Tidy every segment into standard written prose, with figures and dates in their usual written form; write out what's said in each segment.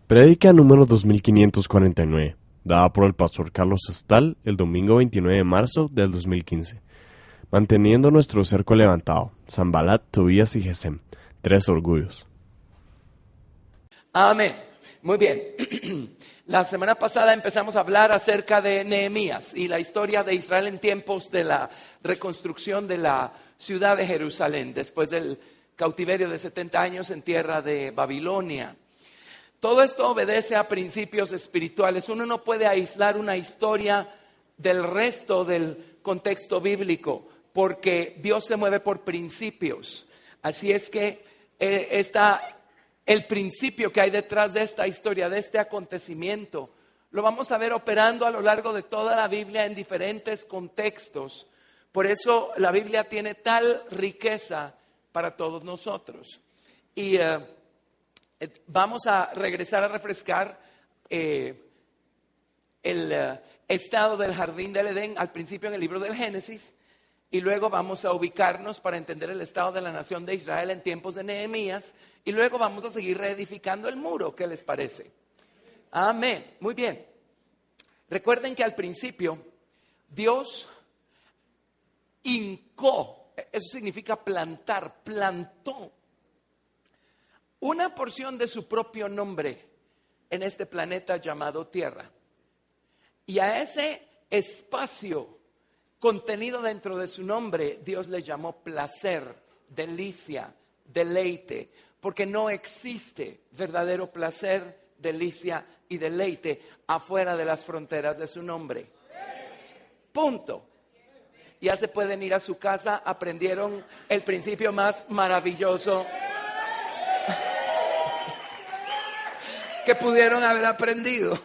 Prédica número 2549, dada por el pastor Carlos Estal el domingo 29 de marzo del 2015. Manteniendo nuestro cerco levantado, Sanbalat, Tobías y Gesem, 3 orgullos. Amén. Muy bien. La semana pasada empezamos a hablar acerca de Nehemías y la historia de Israel en tiempos de la reconstrucción de la ciudad de Jerusalén, después del cautiverio de 70 años en tierra de Babilonia. Todo esto obedece a principios espirituales. Uno no puede aislar una historia del resto del contexto bíblico, porque Dios se mueve por principios. Así es que el principio que hay detrás de esta historia, de este acontecimiento, lo vamos a ver operando a lo largo de toda la Biblia en diferentes contextos. Por eso la Biblia tiene tal riqueza para todos nosotros. Y vamos a regresar a refrescar el estado del jardín del Edén al principio en el libro del Génesis. Y luego vamos a ubicarnos para entender el estado de la nación de Israel en tiempos de Nehemías. Y luego vamos a seguir reedificando el muro. ¿Qué les parece? Amén. Muy bien. Recuerden que al principio Dios hincó, eso significa plantar, plantó una porción de su propio nombre en este planeta llamado Tierra. Y a ese espacio contenido dentro de su nombre, Dios le llamó placer, delicia, deleite, porque no existe verdadero placer, delicia y deleite afuera de las fronteras de su nombre. Punto. Ya se pueden ir a su casa, aprendieron el principio más maravilloso que pudieron haber aprendido.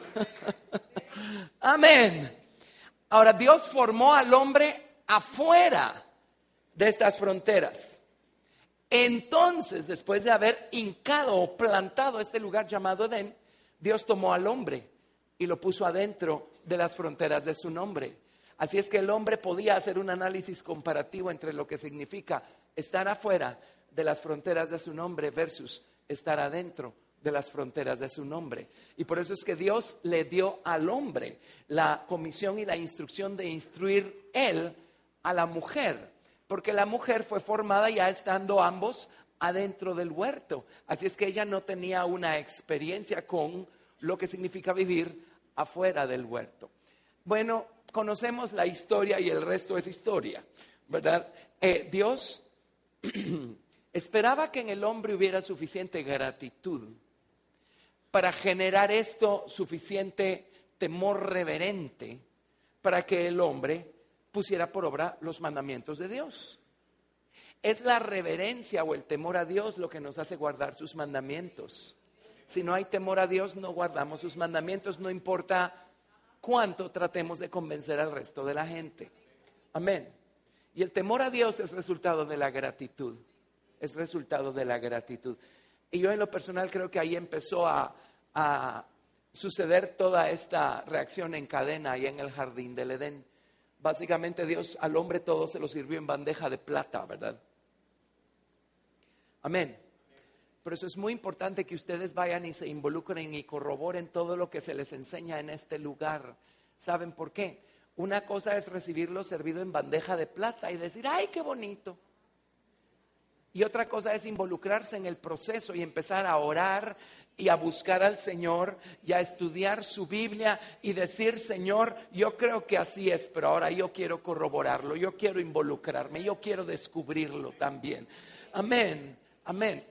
Amén. Ahora, Dios formó al hombre afuera de estas fronteras. Entonces, después de haber hincado o plantado este lugar llamado Edén, Dios tomó al hombre y lo puso adentro de las fronteras de su nombre. Así es que el hombre podía hacer un análisis comparativo entre lo que significa estar afuera de las fronteras de su nombre versus estar adentro de las fronteras de su nombre. Y por eso es que Dios le dio al hombre la comisión y la instrucción de instruir él a la mujer, porque la mujer fue formada ya estando ambos adentro del huerto. Así es que ella no tenía una experiencia con lo que significa vivir afuera del huerto. Bueno, conocemos la historia y el resto es historia, ¿verdad? Dios esperaba que en el hombre hubiera suficiente gratitud para generar esto, suficiente temor reverente para que el hombre pusiera por obra los mandamientos de Dios. Es la reverencia o el temor a Dios lo que nos hace guardar sus mandamientos. Si no hay temor a Dios, no guardamos sus mandamientos, no importa cuánto tratemos de convencer al resto de la gente. Amén. Y el temor a Dios es resultado de la gratitud. Es resultado de la gratitud. Y yo en lo personal creo que ahí empezó a suceder toda esta reacción en cadena ahí en el jardín del Edén. Básicamente Dios al hombre todo se lo sirvió en bandeja de plata, ¿verdad? Amén. Por eso es muy importante que ustedes vayan y se involucren y corroboren todo lo que se les enseña en este lugar. ¿Saben por qué? Una cosa es recibirlo servido en bandeja de plata y decir, ¡ay, qué bonito! Y otra cosa es involucrarse en el proceso y empezar a orar y a buscar al Señor y a estudiar su Biblia y decir, Señor, yo creo que así es, pero ahora yo quiero corroborarlo, yo quiero involucrarme, yo quiero descubrirlo también. Amén, amén.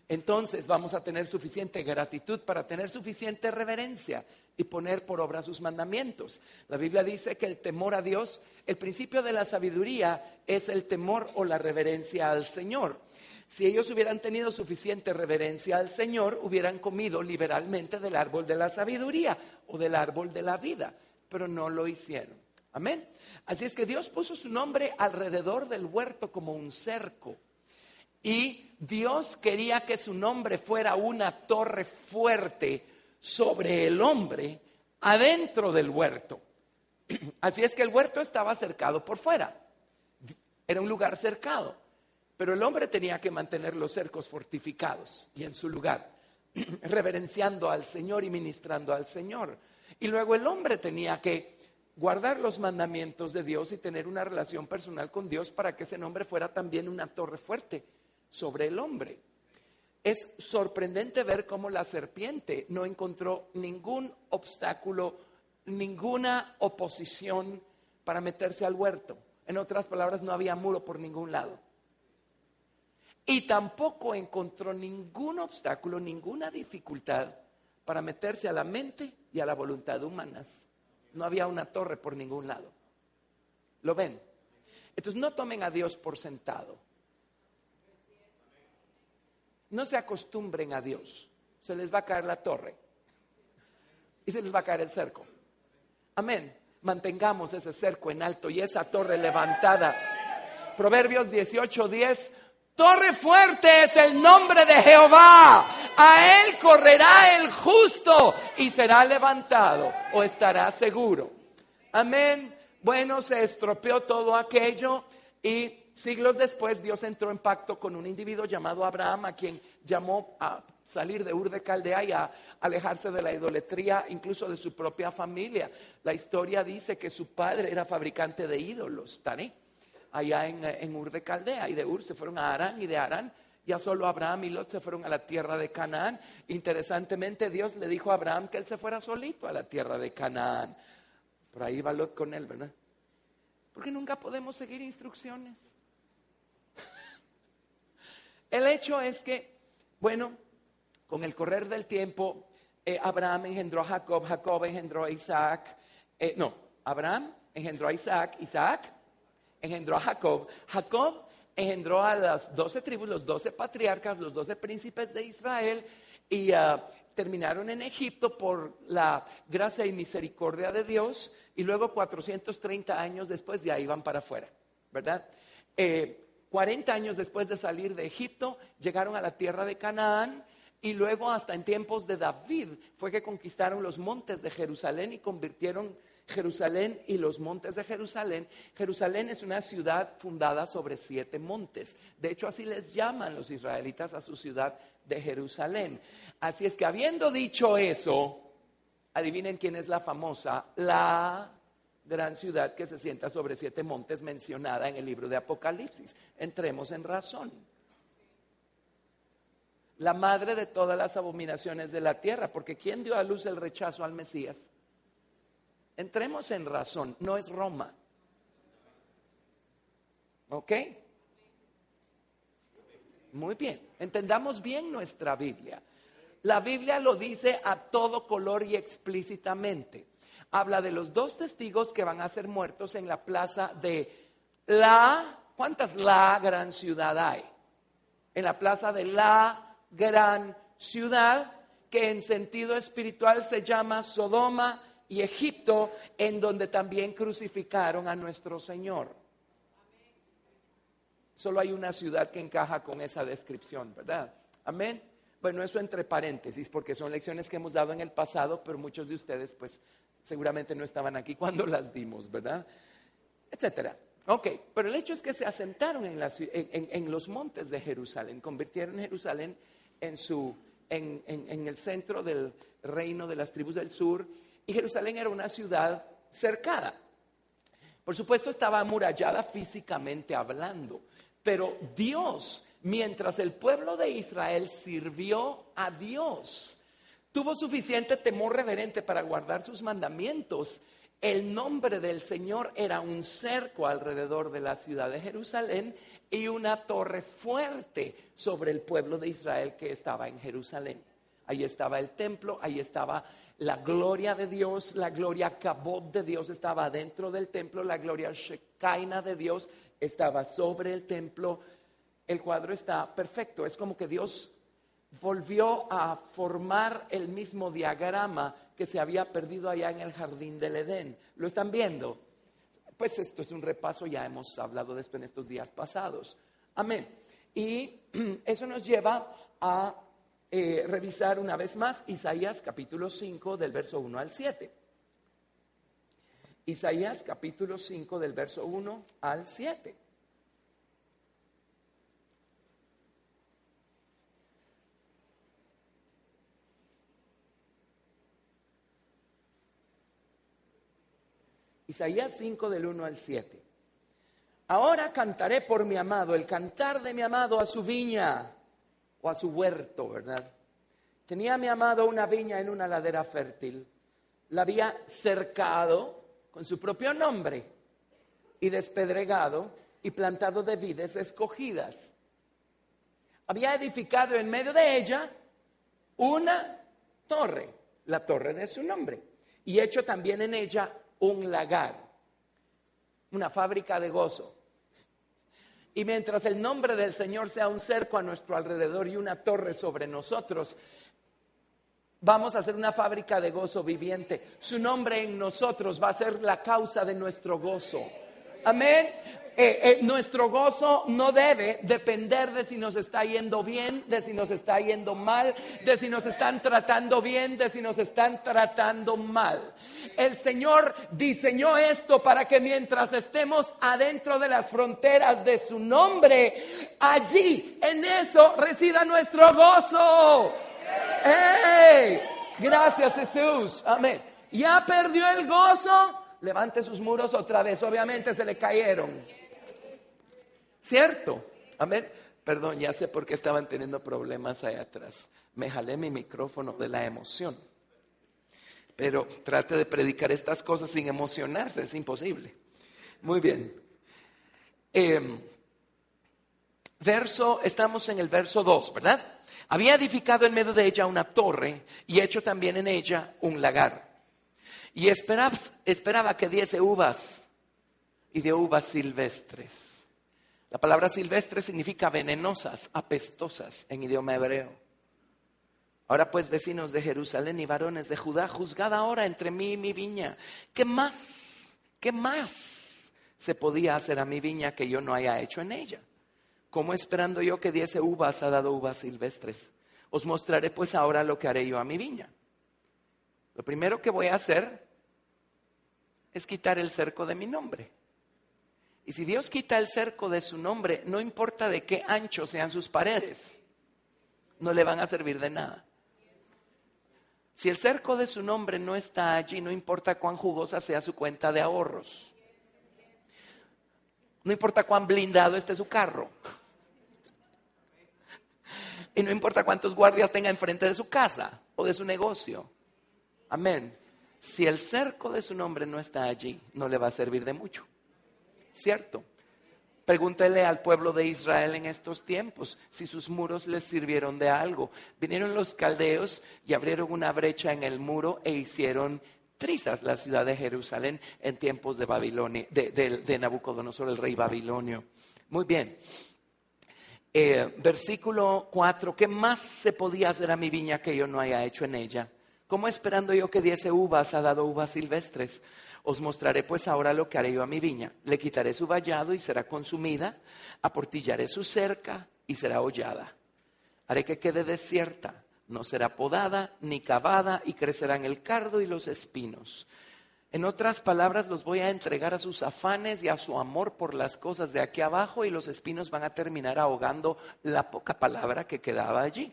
Entonces vamos a tener suficiente gratitud para tener suficiente reverencia y poner por obra sus mandamientos. La Biblia dice que el temor a Dios, el principio de la sabiduría es el temor o la reverencia al Señor. Si ellos hubieran tenido suficiente reverencia al Señor, hubieran comido liberalmente del árbol de la sabiduría o del árbol de la vida, pero no lo hicieron. Amén. Así es que Dios puso su nombre alrededor del huerto como un cerco. Y Dios quería que su nombre fuera una torre fuerte sobre el hombre adentro del huerto. Así es que el huerto estaba cercado por fuera. Era un lugar cercado. Pero el hombre tenía que mantener los cercos fortificados y en su lugar. reverenciando al Señor y ministrando al Señor. Y luego el hombre tenía que guardar los mandamientos de Dios y tener una relación personal con Dios para que ese hombre fuera también una torre fuerte sobre el hombre. Es sorprendente ver cómo la serpiente no encontró ningún obstáculo, ninguna oposición para meterse al huerto. En otras palabras, no había muro por ningún lado. Y tampoco encontró ningún obstáculo, ninguna dificultad para meterse a la mente y a la voluntad humanas. No había una torre por ningún lado. ¿Lo ven? Entonces no tomen a Dios por sentado. No se acostumbren a Dios. Se les va a caer la torre. Y se les va a caer el cerco. Amén. Mantengamos ese cerco en alto y esa torre levantada. Proverbios 18:10. Torre fuerte es el nombre de Jehová. A él correrá el justo y será levantado o estará seguro. Amén. Bueno, se estropeó todo aquello y siglos después Dios entró en pacto con un individuo llamado Abraham, a quien llamó a salir de Ur de Caldea y a alejarse de la idolatría, incluso de su propia familia. La historia dice que su padre era fabricante de ídolos, ¿tané? Allá en Ur de Caldea, y de Ur se fueron a Harán, y de Harán ya solo Abraham y Lot se fueron a la tierra de Canaán. Interesantemente, Dios le dijo a Abraham que él se fuera solito a la tierra de Canaán. Por ahí va Lot con él, ¿verdad? Porque nunca podemos seguir instrucciones. El hecho es que, bueno, con el correr del tiempo, Abraham engendró a Jacob, Jacob engendró a Isaac. Abraham engendró a Isaac, Isaac engendró a Jacob, Jacob engendró a las 12 tribus, los 12 patriarcas, los 12 príncipes de Israel, y terminaron en Egipto por la gracia y misericordia de Dios, y luego 430 años después ya iban para afuera, ¿verdad? 40 años después de salir de Egipto, llegaron a la tierra de Canaán, y luego hasta en tiempos de David fue que conquistaron los montes de Jerusalén y convirtieron Jerusalén y los montes de Jerusalén. Jerusalén es una ciudad fundada sobre 7 montes. De hecho, así les llaman los israelitas a su ciudad de Jerusalén. Así es que, habiendo dicho eso, adivinen quién es la famosa, la gran ciudad que se sienta sobre 7 montes mencionada en el libro de Apocalipsis. Entremos en razón. La madre de todas las abominaciones de la tierra, porque ¿quién dio a luz el rechazo al Mesías? Entremos en razón, no es Roma. ¿Ok? Muy bien, entendamos bien nuestra Biblia. La Biblia lo dice a todo color y explícitamente. Habla de los 2 testigos que van a ser muertos en la plaza de ¿cuántas la gran ciudad hay? En la plaza de la gran ciudad, que en sentido espiritual se llama Sodoma y Egipto, en donde también crucificaron a nuestro Señor. Solo hay una ciudad que encaja con esa descripción, ¿verdad? Amén. Bueno, eso entre paréntesis, porque son lecciones que hemos dado en el pasado, pero muchos de ustedes pues seguramente no estaban aquí cuando las dimos, ¿verdad? Etcétera. Ok, pero el hecho es que se asentaron en los montes de Jerusalén, convirtieron Jerusalén en el centro del reino de las tribus del sur. Y Jerusalén era una ciudad cercada. Por supuesto, estaba amurallada físicamente hablando. Pero Dios, mientras el pueblo de Israel sirvió a Dios, tuvo suficiente temor reverente para guardar sus mandamientos. El nombre del Señor era un cerco alrededor de la ciudad de Jerusalén y una torre fuerte sobre el pueblo de Israel que estaba en Jerusalén. Ahí estaba el templo, ahí estaba la gloria de Dios, la gloria Kabod de Dios estaba dentro del templo, la gloria Shekinah de Dios estaba sobre el templo. El cuadro está perfecto, es como que Dios volvió a formar el mismo diagrama que se había perdido allá en el jardín del Edén. ¿Lo están viendo? Pues esto es un repaso, ya hemos hablado de esto en estos días pasados. Amén. Y eso nos lleva a revisar una vez más Isaías capítulo 5 del verso 1 al 7. Isaías capítulo 5 del verso 1 al 7. Isaías 5 del 1 al 7. Ahora cantaré por mi amado, el cantar de mi amado a su viña o a su huerto, ¿verdad? Tenía mi amado una viña en una ladera fértil. La había cercado con su propio nombre y despedregado y plantado de vides escogidas. Había edificado en medio de ella una torre, la torre de su nombre, y hecho también en ella un lagar, una fábrica de gozo. Y mientras el nombre del Señor sea un cerco a nuestro alrededor y una torre sobre nosotros, vamos a hacer una fábrica de gozo viviente. Su nombre en nosotros va a ser la causa de nuestro gozo. Amén. Nuestro gozo no debe depender de si nos está yendo bien, de si nos está yendo mal, de si nos están tratando bien, de si nos están tratando mal. El Señor diseñó esto para que mientras estemos adentro de las fronteras de su nombre, allí, en eso resida nuestro gozo. ¡Hey! Gracias, Jesús. Amén. ¿Ya perdió el gozo? Levante sus muros otra vez. Obviamente se le cayeron. ¿Cierto? Amén. Perdón, ya sé por qué estaban teniendo problemas allá atrás. Me jalé mi micrófono de la emoción. Pero trate de predicar estas cosas sin emocionarse. Es imposible. Muy bien. Estamos en el verso 2, ¿verdad? Había edificado en medio de ella una torre y hecho también en ella un lagar. Y esperaba que diese uvas, y dio uvas silvestres. La palabra silvestre significa venenosas, apestosas en idioma hebreo. Ahora pues, vecinos de Jerusalén y varones de Judá, juzgad ahora entre mí y mi viña. ¿Qué más se podía hacer a mi viña que yo no haya hecho en ella? ¿Cómo esperando yo que diese uvas ha dado uvas silvestres? Os mostraré pues ahora lo que haré yo a mi viña. Lo primero que voy a hacer es quitar el cerco de mi nombre. Y si Dios quita el cerco de su nombre, no importa de qué ancho sean sus paredes, no le van a servir de nada. Si el cerco de su nombre no está allí, no importa cuán jugosa sea su cuenta de ahorros. No importa cuán blindado esté su carro. Y no importa cuántos guardias tenga enfrente de su casa o de su negocio. Amén. Si el cerco de su nombre no está allí, no le va a servir de mucho. ¿Cierto? Pregúntele al pueblo de Israel en estos tiempos si sus muros les sirvieron de algo. Vinieron los caldeos y abrieron una brecha en el muro e hicieron trizas la ciudad de Jerusalén en tiempos de Babilonia, de Nabucodonosor, el rey babilonio. Muy bien. Versículo 4. ¿Qué más se podía hacer a mi viña que yo no haya hecho en ella? ¿Cómo esperando yo que diese uvas ha dado uvas silvestres? Os mostraré pues ahora lo que haré yo a mi viña. Le quitaré su vallado y será consumida. Aportillaré su cerca y será hollada. Haré que quede desierta. No será podada ni cavada y crecerán el cardo y los espinos. En otras palabras, los voy a entregar a sus afanes y a su amor por las cosas de aquí abajo, y los espinos van a terminar ahogando la poca palabra que quedaba allí.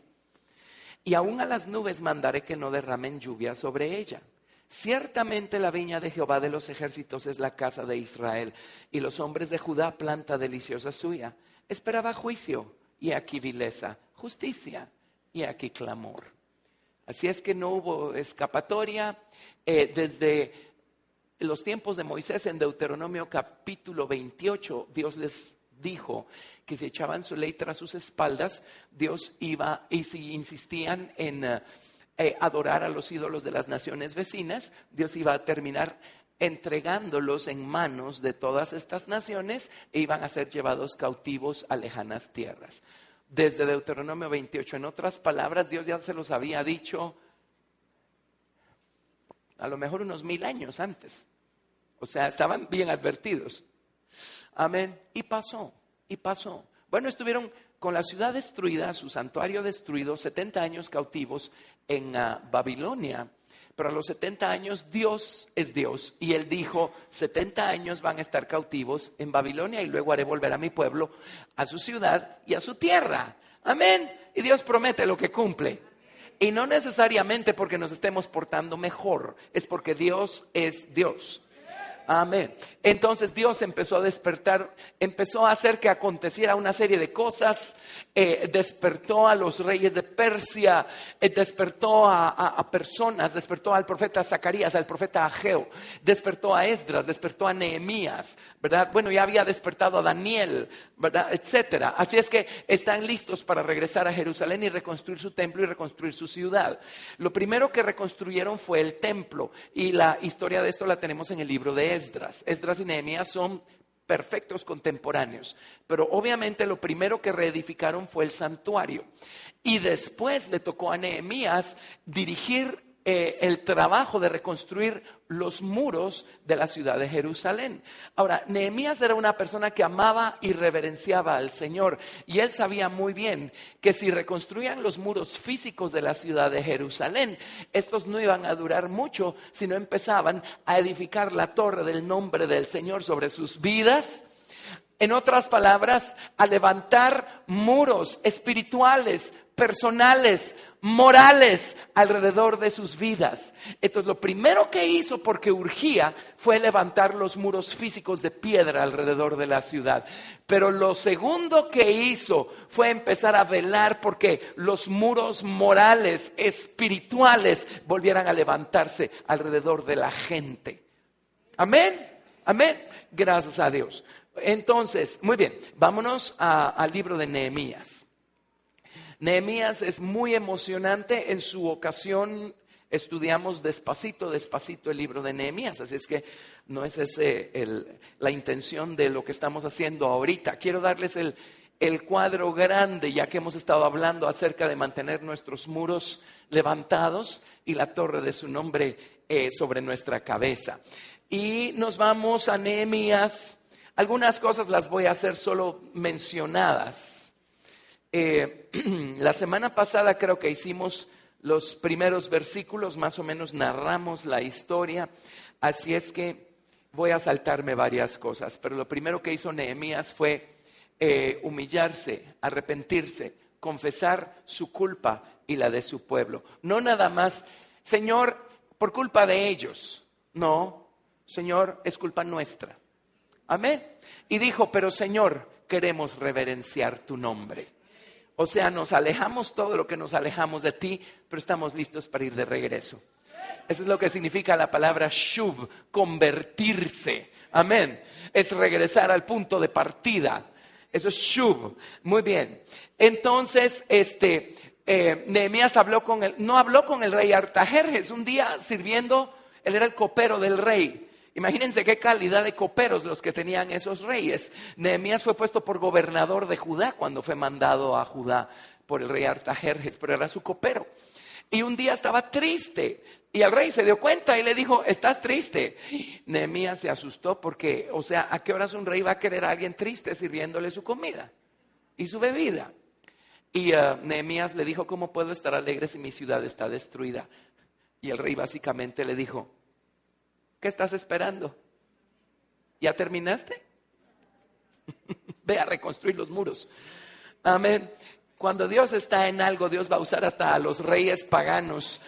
Y aún a las nubes mandaré que no derramen lluvia sobre ella. Ciertamente la viña de Jehová de los ejércitos es la casa de Israel, y los hombres de Judá planta deliciosa suya. Esperaba juicio, y aquí vileza, justicia, y aquí clamor. Así es que no hubo escapatoria. Desde los tiempos de Moisés, en Deuteronomio capítulo 28, Dios les dijo que si echaban su ley tras sus espaldas, Dios iba, y si insistían en adorar a los ídolos de las naciones vecinas, Dios iba a terminar entregándolos en manos de todas estas naciones e iban a ser llevados cautivos a lejanas tierras. Desde Deuteronomio 28, en otras palabras, Dios ya se los había dicho a lo mejor unos 1000 años antes. O sea, estaban bien advertidos. Amén. Y pasó. Bueno, estuvieron con la ciudad destruida, su santuario destruido, 70 años cautivos en Babilonia. Pero a los 70 años Dios es Dios. Y Él dijo, 70 años van a estar cautivos en Babilonia y luego haré volver a mi pueblo, a su ciudad y a su tierra. Amén. Y Dios promete lo que cumple. Y no necesariamente porque nos estemos portando mejor, es porque Dios es Dios. Amén. Entonces Dios empezó a despertar, empezó a hacer que aconteciera una serie de cosas. Despertó a los reyes de Persia, despertó a personas, despertó al profeta Zacarías, al profeta Ageo, despertó a Esdras, despertó a Nehemías, ¿verdad? Bueno, ya había despertado a Daniel, ¿verdad? Etcétera. Así es que están listos para regresar a Jerusalén y reconstruir su templo y reconstruir su ciudad. Lo primero que reconstruyeron fue el templo, y la historia de esto la tenemos en el libro de Esdras. Esdras y Nehemías son perfectos contemporáneos, pero obviamente lo primero que reedificaron fue el santuario, y después le tocó a Nehemías dirigir el trabajo de reconstruir los muros de la ciudad de Jerusalén. Ahora, Nehemías era una persona que amaba y reverenciaba al Señor, y él sabía muy bien que si reconstruían los muros físicos de la ciudad de Jerusalén, estos no iban a durar mucho, sino empezaban a edificar la torre del nombre del Señor sobre sus vidas. En otras palabras, a levantar muros espirituales, personales, morales alrededor de sus vidas. Entonces, lo primero que hizo, porque urgía, fue levantar los muros físicos de piedra alrededor de la ciudad. Pero lo segundo que hizo fue empezar a velar porque los muros morales, espirituales, volvieran a levantarse alrededor de la gente. Amén, amén. Gracias a Dios. Entonces, muy bien, vámonos al libro de Nehemías. Nehemías es muy emocionante. En su ocasión estudiamos despacito el libro de Nehemías, así es que no es la intención de lo que estamos haciendo ahorita. Quiero darles el cuadro grande, ya que hemos estado hablando acerca de mantener nuestros muros levantados y la torre de su nombre sobre nuestra cabeza. Y nos vamos a Nehemías. Algunas cosas las voy a hacer solo mencionadas. La semana pasada creo que hicimos los primeros versículos, más o menos narramos la historia, así es que voy a saltarme varias cosas. Pero lo primero que hizo Nehemías fue humillarse, arrepentirse, confesar su culpa y la de su pueblo. No nada más, Señor, por culpa de ellos. No, Señor, es culpa nuestra. Amén. Y dijo, pero Señor, queremos reverenciar tu nombre. O sea, nos alejamos todo lo que nos alejamos de ti, pero estamos listos para ir de regreso. Eso es lo que significa la palabra shuv, convertirse. Amén. Es regresar al punto de partida. Eso es shuv. Muy bien. Entonces, Nehemías no habló con el rey Artajerjes. Un día sirviendo, él era el copero del rey. Imagínense qué calidad de coperos los que tenían esos reyes. Nehemías fue puesto por gobernador de Judá cuando fue mandado a Judá por el rey Artajerjes, pero era su copero. Y un día estaba triste y el rey se dio cuenta y le dijo, ¿estás triste? Nehemías se asustó porque, o sea, ¿a qué horas un rey va a querer a alguien triste sirviéndole su comida y su bebida? Y Nehemías le dijo, ¿cómo puedo estar alegre si mi ciudad está destruida? Y el rey básicamente le dijo, ¿qué estás esperando? ¿Ya terminaste? Ve a reconstruir los muros. Amén. Cuando Dios está en algo, Dios va a usar hasta a los reyes paganos.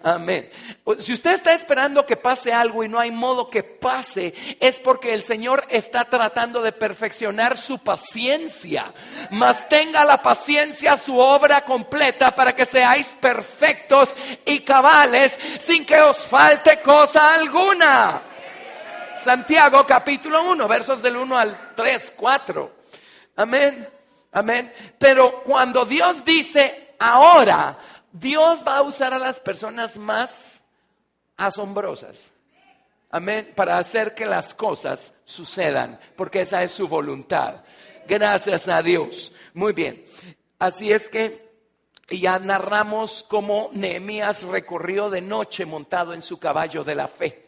Amén. Si usted está esperando que pase algo y no hay modo que pase, es porque el Señor está tratando de perfeccionar su paciencia. Mas tenga la paciencia su obra completa para que seáis perfectos y cabales sin que os falte cosa alguna. Santiago capítulo 1, versos del 1 al 3, 4. Amén, amén. Pero cuando Dios dice ahora, Dios va a usar a las personas más asombrosas. Amén. Para hacer que las cosas sucedan, porque esa es su voluntad. Gracias a Dios. Muy bien. Así es que ya narramos cómo Nehemías recorrió de noche montado en su caballo de la fe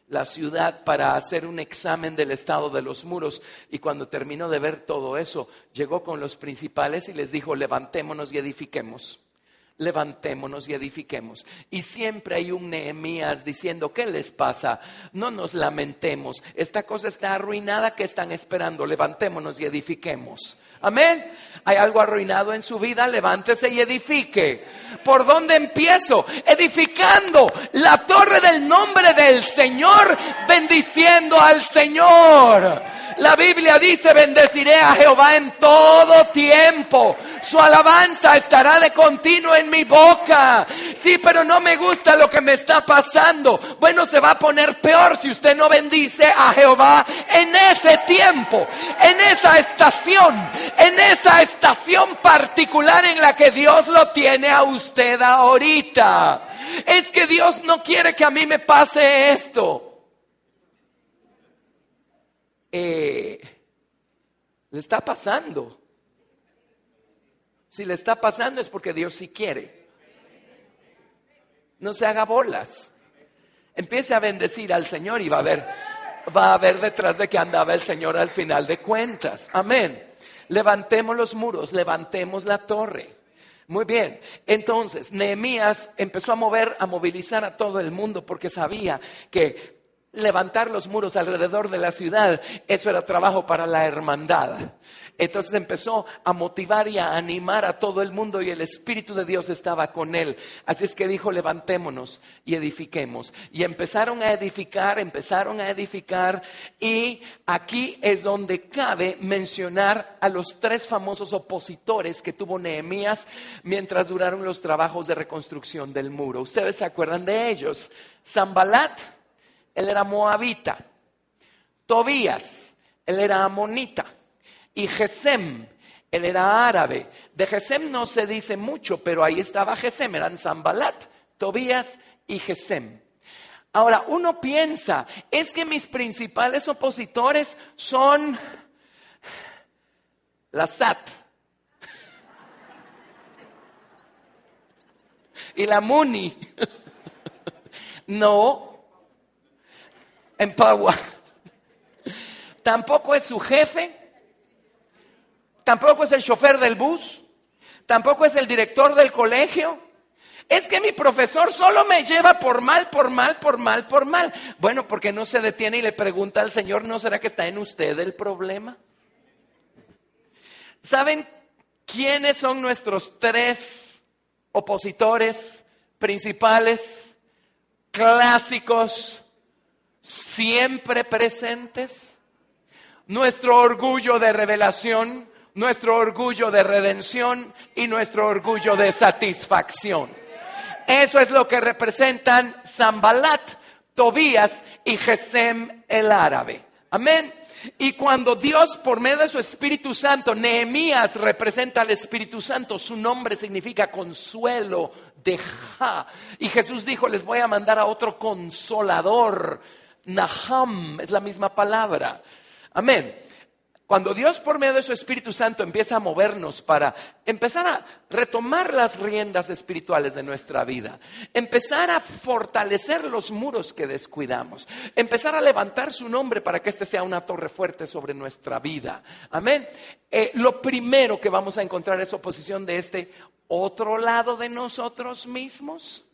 la ciudad para hacer un examen del estado de los muros, y cuando terminó de ver todo eso, llegó con los principales y les dijo, levantémonos y edifiquemos. Levantémonos y edifiquemos. Y siempre hay un Nehemías diciendo, ¿qué les pasa? No nos lamentemos, esta cosa está arruinada, ¿qué están esperando? Levantémonos y edifiquemos. Amén. ¿Hay algo arruinado en su vida? Levántese y edifique. ¿Por dónde empiezo? Edificando la torre del nombre del Señor, bendiciendo al Señor. La Biblia dice: bendeciré a Jehová en todo tiempo. Su alabanza estará de continuo en mi boca. Sí, pero no me gusta lo que me está pasando. Bueno, se va a poner peor si usted no bendice a Jehová en ese tiempo, en esa estación particular en la que Dios lo tiene a usted ahorita. Es que Dios no quiere que a mí me pase esto. Le está pasando. Si le está pasando es porque Dios sí quiere. No se haga bolas. Empiece a bendecir al Señor y va a ver detrás de qué andaba el Señor al final de cuentas. Amén. Levantemos los muros, levantemos la torre. Muy bien, entonces Nehemías empezó a movilizar a todo el mundo porque sabía que levantar los muros alrededor de la ciudad, eso era trabajo para la hermandad. Entonces empezó a motivar y a animar a todo el mundo y el Espíritu de Dios estaba con él. Así es que dijo: levantémonos y edifiquemos. Y empezaron a edificar. Y aquí es donde cabe mencionar a los 3 famosos opositores que tuvo Nehemías mientras duraron los trabajos de reconstrucción del muro. ¿Ustedes se acuerdan de ellos? Sanbalat, él era moabita. Tobías, él era amonita. Y Gesem, él era árabe. De Gesem no se dice mucho, pero ahí estaba Gesem. Eran Sanbalat, Tobías y Gesem. Ahora, uno piensa, es que mis principales opositores son la SAT y la MUNI. No, en Pagua. Tampoco es su jefe. Tampoco es el chofer del bus. Tampoco es el director del colegio. Es que mi profesor solo me lleva por mal. Bueno, porque no se detiene y le pregunta al Señor: ¿no será que está en usted el problema? ¿Saben quiénes son nuestros 3 opositores principales, clásicos, siempre presentes? Nuestro orgullo de revelación, nuestro orgullo de redención y nuestro orgullo de satisfacción. Eso es lo que representan Sanbalat, Tobías y Gesem el árabe. Amén. Y cuando Dios, por medio de su Espíritu Santo, Nehemías representa al Espíritu Santo, su nombre significa consuelo de Ja. Y Jesús dijo: les voy a mandar a otro consolador. Naham es la misma palabra. Amén. Cuando Dios, por medio de su Espíritu Santo, empieza a movernos para empezar a retomar las riendas espirituales de nuestra vida, empezar a fortalecer los muros que descuidamos, empezar a levantar su nombre para que este sea una torre fuerte sobre nuestra vida. Amén. Lo primero que vamos a encontrar es oposición de este otro lado de nosotros mismos.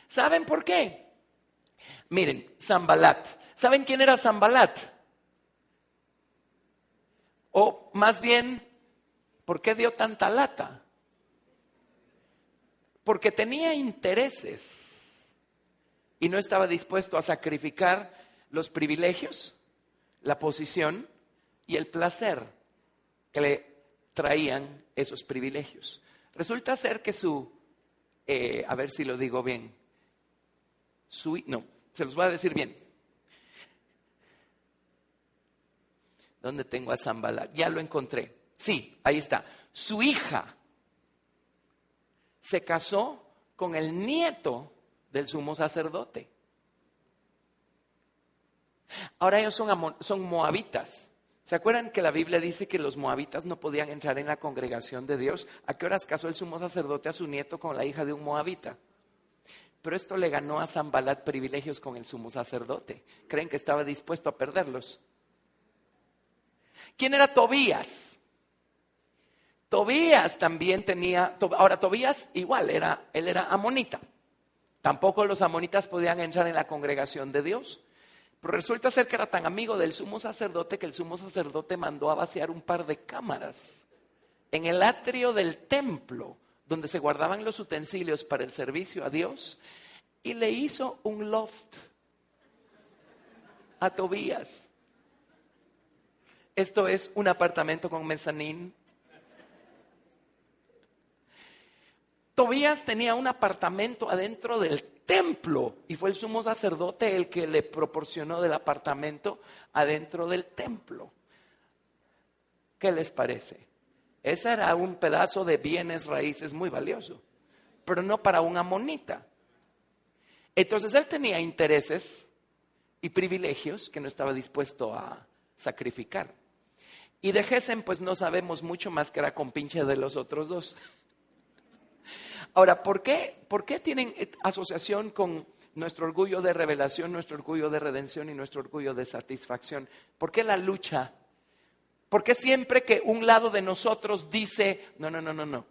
¿Saben por qué? Miren, Sanbalat. ¿Saben quién era Sanbalat? O más bien, ¿por qué dio tanta lata? Porque tenía intereses y no estaba dispuesto a sacrificar los privilegios, la posición y el placer que le traían esos privilegios. Resulta ser que a ver si lo digo bien, no, se los voy a decir bien. ¿Dónde tengo a Sanbalat? Ya lo encontré. Sí, ahí está. Su hija se casó con el nieto del sumo sacerdote. Ahora ellos son moabitas. ¿Se acuerdan que la Biblia dice que los moabitas no podían entrar en la congregación de Dios? ¿A qué horas casó el sumo sacerdote a su nieto con la hija de un moabita? Pero esto le ganó a Sanbalat privilegios con el sumo sacerdote. ¿Creen que estaba dispuesto a perderlos? ¿Quién era Tobías? Tobías también tenía, ahora Tobías igual, él era amonita. Tampoco los amonitas podían entrar en la congregación de Dios. Pero resulta ser que era tan amigo del sumo sacerdote que el sumo sacerdote mandó a vaciar un par de cámaras en el atrio del templo, donde se guardaban los utensilios para el servicio a Dios, y le hizo un loft a Tobías. Esto es un apartamento con mezanín. Tobías tenía un apartamento adentro del templo y fue el sumo sacerdote el que le proporcionó del apartamento adentro del templo. ¿Qué les parece? Ese era un pedazo de bienes raíces muy valioso, pero no para un amonita. Entonces él tenía intereses y privilegios que no estaba dispuesto a sacrificar. Y de Gesem pues no sabemos mucho más que era compinche de los otros dos. Ahora, ¿por qué tienen asociación con nuestro orgullo de revelación, nuestro orgullo de redención y nuestro orgullo de satisfacción? ¿Por qué la lucha? ¿Por qué siempre que un lado de nosotros dice, no,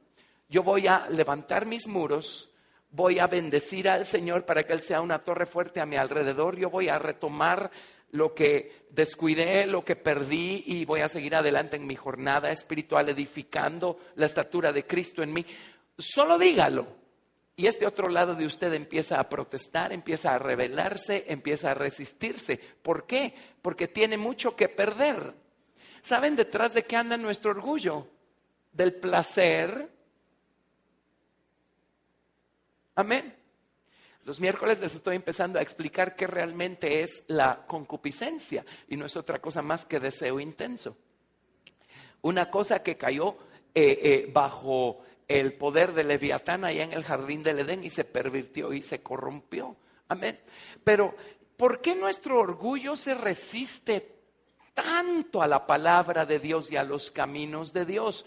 yo voy a levantar mis muros, voy a bendecir al Señor para que Él sea una torre fuerte a mi alrededor, yo voy a retomar lo que descuidé, lo que perdí y voy a seguir adelante en mi jornada espiritual edificando la estatura de Cristo en mí? Solo dígalo. Y este otro lado de usted empieza a protestar, empieza a rebelarse, empieza a resistirse. ¿Por qué? Porque tiene mucho que perder. ¿Saben detrás de qué anda nuestro orgullo? Del placer. Amén. Los miércoles les estoy empezando a explicar qué realmente es la concupiscencia y no es otra cosa más que deseo intenso. Una cosa que cayó bajo el poder de Leviatán allá en el jardín del Edén y se pervirtió y se corrompió. Amén. Pero, ¿por qué nuestro orgullo se resiste tanto a la palabra de Dios y a los caminos de Dios?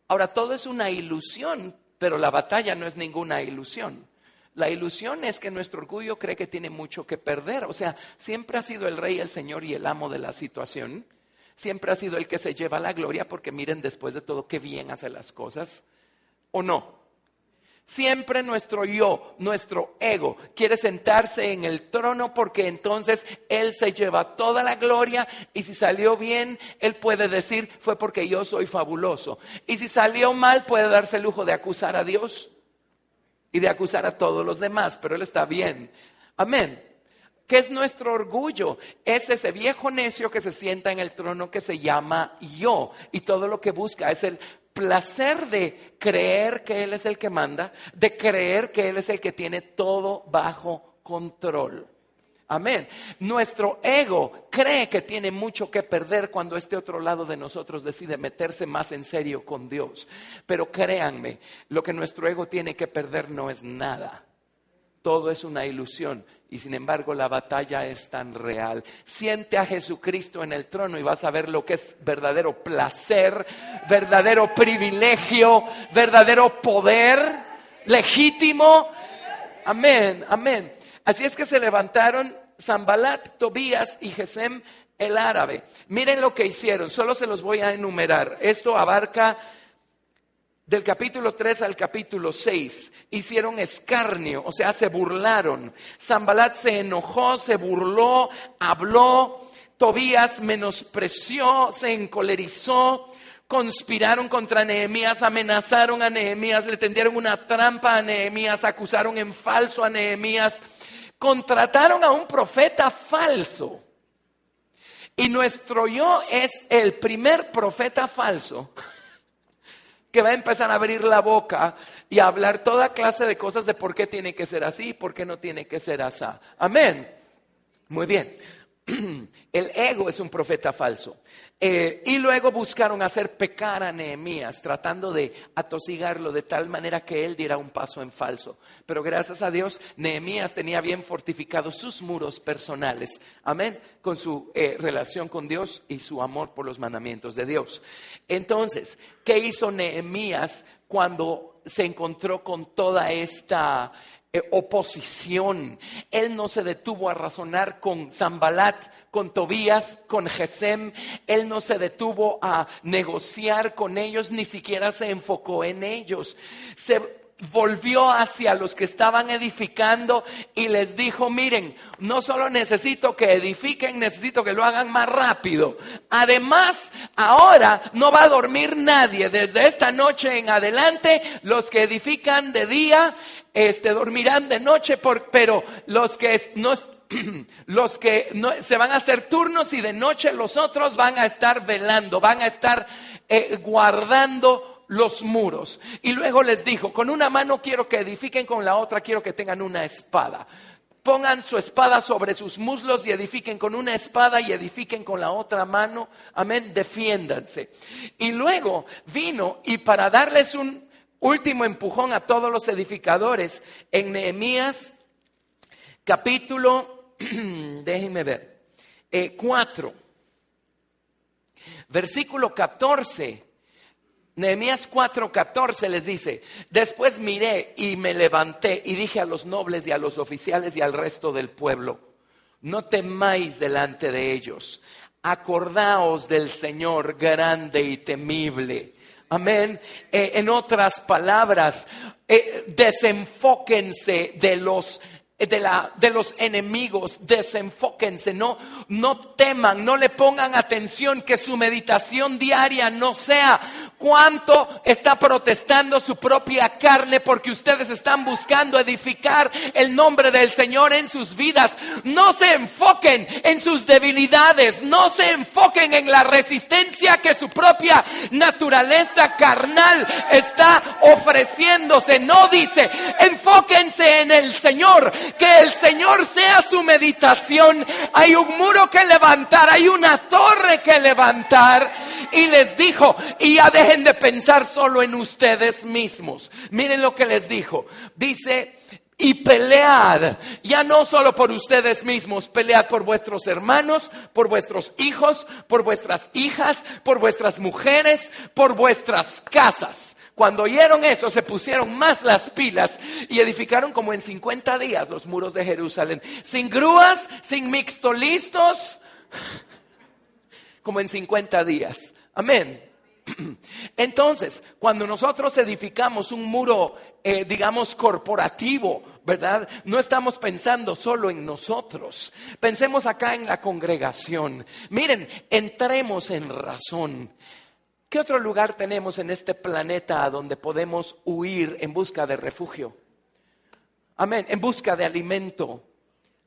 Ahora, todo es una ilusión, pero la batalla no es ninguna ilusión. La ilusión es que nuestro orgullo cree que tiene mucho que perder. O sea, siempre ha sido el rey, el señor y el amo de la situación. Siempre ha sido el que se lleva la gloria porque miren después de todo qué bien hace las cosas. ¿O no? Siempre nuestro yo, nuestro ego, quiere sentarse en el trono porque entonces Él se lleva toda la gloria y si salió bien, Él puede decir, fue porque yo soy fabuloso. Y si salió mal, puede darse el lujo de acusar a Dios y de acusar a todos los demás, pero Él está bien. Amén. ¿Qué es nuestro orgullo? Es ese viejo necio que se sienta en el trono que se llama yo y todo lo que busca es el placer de creer que Él es el que manda, de creer que Él es el que tiene todo bajo control. Amén. Nuestro ego cree que tiene mucho que perder cuando este otro lado de nosotros decide meterse más en serio con Dios. Pero créanme, lo que nuestro ego tiene que perder no es nada. Todo es una ilusión y sin embargo la batalla es tan real. Siente a Jesucristo en el trono y vas a ver lo que es verdadero placer, verdadero privilegio, verdadero poder legítimo. Amén, amén. Así es que se levantaron Sanbalat, Tobías y Gesem el árabe. Miren lo que hicieron, solo se los voy a enumerar. Esto abarca del capítulo 3 al capítulo 6, hicieron escarnio, o sea, se burlaron. Sanbalat se enojó, se burló, habló. Tobías menospreció, se encolerizó. Conspiraron contra Nehemías, amenazaron a Nehemías, le tendieron una trampa a Nehemías, acusaron en falso a Nehemías. Contrataron a un profeta falso. Y nuestro yo es el primer profeta falso que va a empezar a abrir la boca y a hablar toda clase de cosas de por qué tiene que ser así y por qué no tiene que ser así. Amén. Muy bien. El ego es un profeta falso. Y luego buscaron hacer pecar a Nehemías, tratando de atosigarlo de tal manera que él diera un paso en falso. Pero gracias a Dios, Nehemías tenía bien fortificados sus muros personales. Amén. Con su relación con Dios y su amor por los mandamientos de Dios. Entonces, ¿qué hizo Nehemías cuando se encontró con toda esta oposición? Él no se detuvo a razonar con Sanbalat, con Tobías, con Gesem. Él no se detuvo a negociar con ellos, ni siquiera se enfocó en ellos. Se volvió hacia los que estaban edificando y les dijo: miren, no solo necesito que edifiquen, necesito que lo hagan más rápido. Además, ahora no va a dormir nadie. Desde esta noche en adelante, los que edifican de día dormirán de noche, pero los que no se van a hacer turnos, y de noche los otros van a estar velando, van a estar guardando los muros. Y luego les dijo: con una mano quiero que edifiquen, con la otra quiero que tengan una espada. Pongan su espada sobre sus muslos y edifiquen con una espada y edifiquen con la otra mano. Amén, defiéndanse. Y luego vino, y para darles un último empujón a todos los edificadores, en Nehemías capítulo, déjenme ver, 4, versículo 14. Nehemías 4:14 les dice: después miré y me levanté y dije a los nobles y a los oficiales y al resto del pueblo: no temáis delante de ellos, acordaos del Señor grande y temible. Amén. En otras palabras, desenfóquense de los enemigos, desenfóquense, no teman, no le pongan atención, que su meditación diaria no sea cuánto está protestando su propia carne, porque ustedes están buscando edificar el nombre del Señor en sus vidas. No se enfoquen en sus debilidades, no se enfoquen en la resistencia que su propia naturaleza carnal está ofreciéndose. No, dice: enfóquense en el Señor, que el Señor sea su meditación. Hay un muro que levantar, hay una torre que levantar. Y les dijo: y ya dejen de pensar solo en ustedes mismos. Miren lo que les dijo. Dice: y pelead, ya no solo por ustedes mismos, pelead por vuestros hermanos, por vuestros hijos, por vuestras hijas, por vuestras mujeres, por vuestras casas. Cuando oyeron eso, se pusieron más las pilas y edificaron como en 50 días los muros de Jerusalén. Sin grúas, sin mixtolistos, como en 50 días. Amén. Entonces, cuando nosotros edificamos un muro, digamos, corporativo, ¿verdad? No estamos pensando solo en nosotros. Pensemos acá en la congregación. Miren, entremos en razón. ¿Qué otro lugar tenemos en este planeta a donde podemos huir en busca de refugio? Amén, en busca de alimento.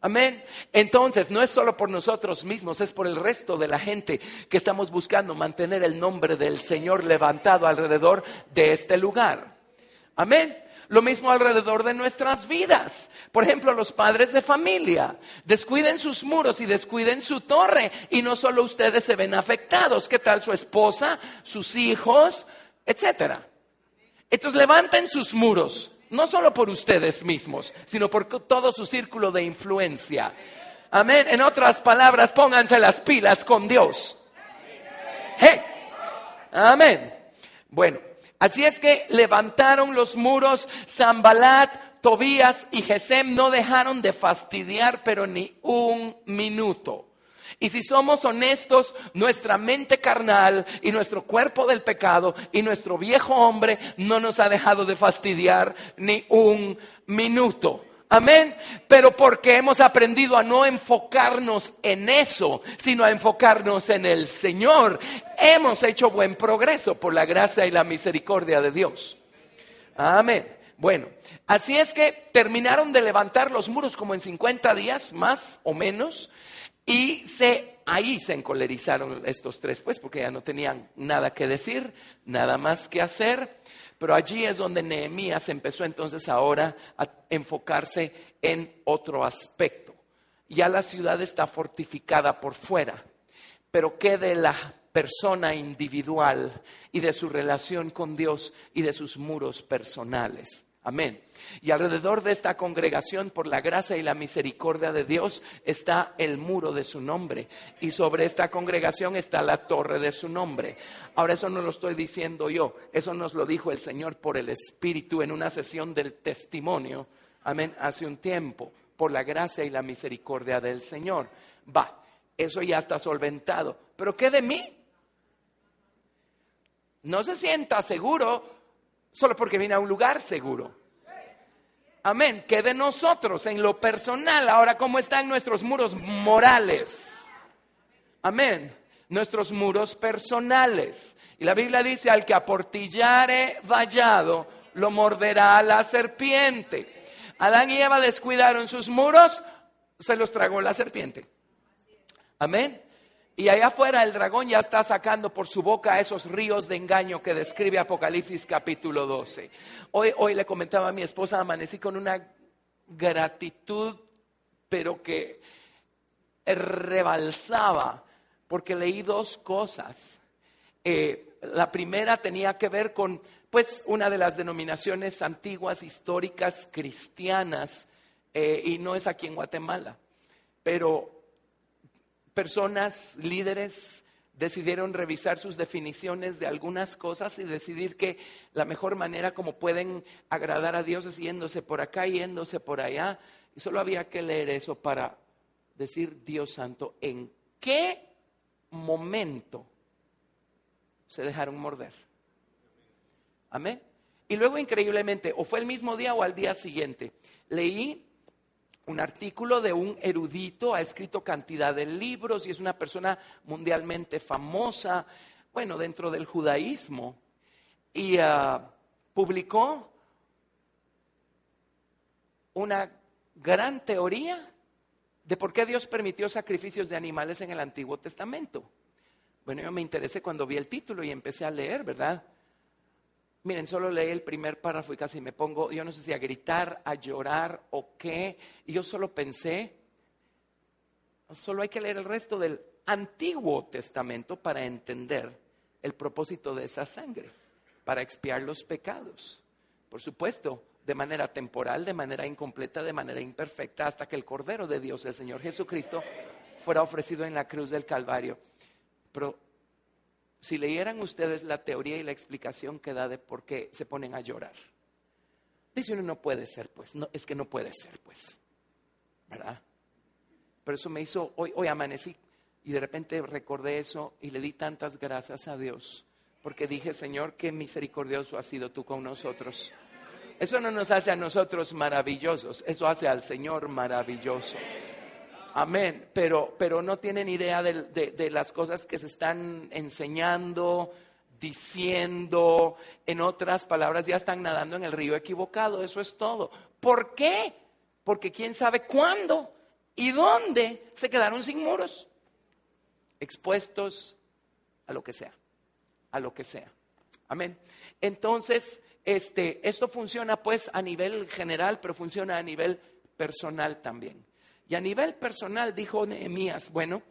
Amén. Entonces, no es solo por nosotros mismos, es por el resto de la gente que estamos buscando mantener el nombre del Señor levantado alrededor de este lugar. Amén. Lo mismo alrededor de nuestras vidas. Por ejemplo, los padres de familia descuiden sus muros y descuiden su torre, y no solo ustedes se ven afectados. ¿Qué tal su esposa, sus hijos, etcétera? Entonces levanten sus muros, no solo por ustedes mismos, sino por todo su círculo de influencia. Amén. En otras palabras, pónganse las pilas con Dios. ¡Hey! Amén. Bueno, así es que levantaron los muros. Sanbalat, Tobías y Gesem no dejaron de fastidiar, pero ni un minuto. Y si somos honestos, nuestra mente carnal y nuestro cuerpo del pecado y nuestro viejo hombre no nos ha dejado de fastidiar ni un minuto. Amén. Pero porque hemos aprendido a no enfocarnos en eso, sino a enfocarnos en el Señor, hemos hecho buen progreso por la gracia y la misericordia de Dios. Amén. Bueno, así es que terminaron de levantar los muros como en 50 días, más o menos. Y ahí se encolerizaron estos tres, pues, porque ya no tenían nada que decir, nada más que hacer. Pero allí es donde Nehemías empezó entonces ahora a enfocarse en otro aspecto. Ya la ciudad está fortificada por fuera, pero ¿qué de la persona individual y de su relación con Dios y de sus muros personales? Amén. Y alrededor de esta congregación, por la gracia y la misericordia de Dios, está el muro de su nombre. Y sobre esta congregación está la torre de su nombre. Ahora, eso no lo estoy diciendo yo. Eso nos lo dijo el Señor por el Espíritu en una sesión del testimonio. Amén. Hace un tiempo, por la gracia y la misericordia del Señor. Eso ya está solventado. ¿Pero qué de mí? No se sienta seguro solo porque viene a un lugar seguro. Amén. ¿Qué de nosotros en lo personal? Ahora, ¿cómo están nuestros muros morales? Amén. Nuestros muros personales. Y la Biblia dice, al que aportillare vallado, lo morderá la serpiente. Adán y Eva descuidaron sus muros, se los tragó la serpiente. Amén. Y allá afuera el dragón ya está sacando por su boca esos ríos de engaño que describe Apocalipsis capítulo 12. Hoy le comentaba a mi esposa, amanecí con una gratitud, pero que rebalsaba, porque leí dos cosas. La primera tenía que ver con, pues, una de las denominaciones antiguas, históricas, cristianas, y no es aquí en Guatemala, pero personas, líderes, decidieron revisar sus definiciones de algunas cosas y decidir que la mejor manera como pueden agradar a Dios es yéndose por acá, yéndose por allá. Y solo había que leer eso para decir, Dios santo, ¿en qué momento se dejaron morder? Amén. Y luego, increíblemente, o fue el mismo día o al día siguiente, leí un artículo de un erudito, ha escrito cantidad de libros y es una persona mundialmente famosa, bueno, dentro del judaísmo, y publicó una gran teoría de por qué Dios permitió sacrificios de animales en el Antiguo Testamento. Bueno, yo me interesé cuando vi el título y empecé a leer, ¿verdad? Miren, solo leí el primer párrafo y casi me pongo, yo no sé si a gritar, a llorar o qué. Y yo solo pensé, solo hay que leer el resto del Antiguo Testamento para entender el propósito de esa sangre, para expiar los pecados. Por supuesto, de manera temporal, de manera incompleta, de manera imperfecta, hasta que el Cordero de Dios, el Señor Jesucristo, fuera ofrecido en la cruz del Calvario. Pero si leyeran ustedes la teoría y la explicación que da de por qué se ponen a llorar, dice uno, no puede ser, pues, no, es que no puede ser, pues, ¿verdad? Pero eso me hizo, hoy amanecí y de repente recordé eso y le di tantas gracias a Dios, porque dije, Señor, qué misericordioso has sido tú con nosotros. Eso no nos hace a nosotros maravillosos, eso hace al Señor maravilloso. Amén, pero no tienen idea de las cosas que se están enseñando, diciendo. En otras palabras, ya están nadando en el río equivocado, eso es todo. ¿Por qué? Porque quién sabe cuándo y dónde se quedaron sin muros, expuestos a lo que sea, a lo que sea. Amén. Entonces, esto funciona pues a nivel general, pero funciona a nivel personal también. Y a nivel personal dijo Nehemías, bueno,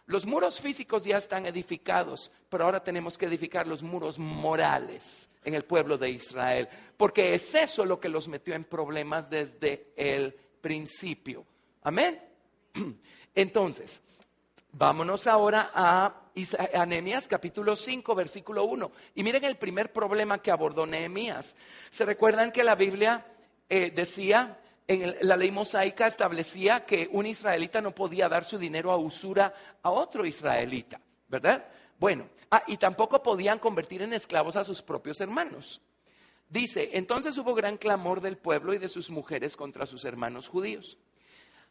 los muros físicos ya están edificados, pero ahora tenemos que edificar los muros morales en el pueblo de Israel, porque es eso lo que los metió en problemas desde el principio. Amén. Entonces, vámonos ahora a Nehemías capítulo 5, versículo 1. Y miren el primer problema que abordó Nehemías. ¿Se recuerdan que la Biblia decía, la ley mosaica establecía que un israelita no podía dar su dinero a usura a otro israelita, ¿verdad? Bueno, y tampoco podían convertir en esclavos a sus propios hermanos. Dice, entonces hubo gran clamor del pueblo y de sus mujeres contra sus hermanos judíos.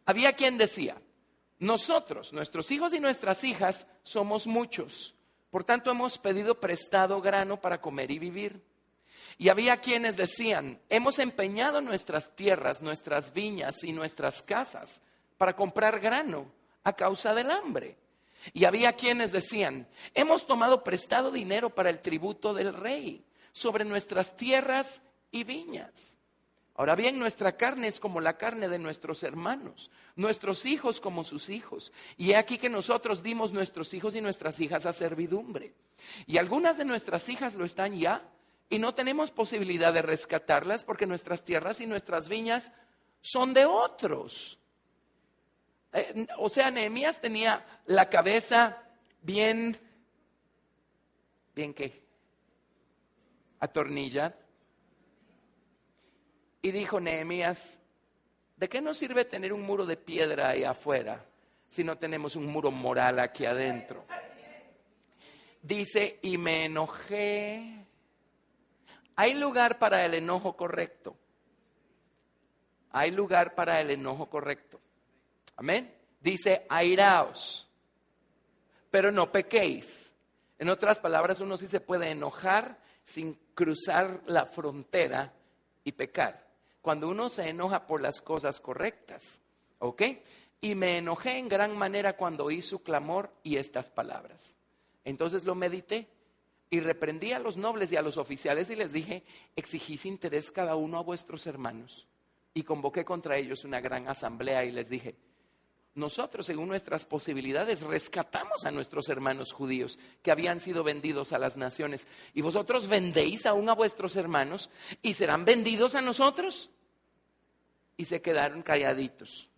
Había quien decía, nosotros, nuestros hijos y nuestras hijas, somos muchos, por tanto hemos pedido prestado grano para comer y vivir. Y había quienes decían, hemos empeñado nuestras tierras, nuestras viñas y nuestras casas para comprar grano a causa del hambre. Y había quienes decían, hemos tomado prestado dinero para el tributo del rey sobre nuestras tierras y viñas. Ahora bien, nuestra carne es como la carne de nuestros hermanos, nuestros hijos como sus hijos. Y he aquí que nosotros dimos nuestros hijos y nuestras hijas a servidumbre. Y algunas de nuestras hijas lo están ya. Y no tenemos posibilidad de rescatarlas porque nuestras tierras y nuestras viñas son de otros. O sea, Nehemías tenía la cabeza bien ¿qué? Atornillada. Y dijo Nehemías, ¿de qué nos sirve tener un muro de piedra ahí afuera si no tenemos un muro moral aquí adentro? Dice, y me enojé Hay lugar para el enojo correcto. Hay lugar para el enojo correcto. Amén. Dice, airaos, pero no pequéis. En otras palabras, uno sí se puede enojar sin cruzar la frontera y pecar. Cuando uno se enoja por las cosas correctas. ¿Ok? Y me enojé en gran manera cuando oí su clamor y estas palabras. Entonces lo medité y reprendí a los nobles y a los oficiales y les dije, exigís interés cada uno a vuestros hermanos. Y convoqué contra ellos una gran asamblea y les dije, nosotros según nuestras posibilidades rescatamos a nuestros hermanos judíos que habían sido vendidos a las naciones. Y vosotros vendéis aún a vuestros hermanos y serán vendidos a nosotros. Y se quedaron calladitos.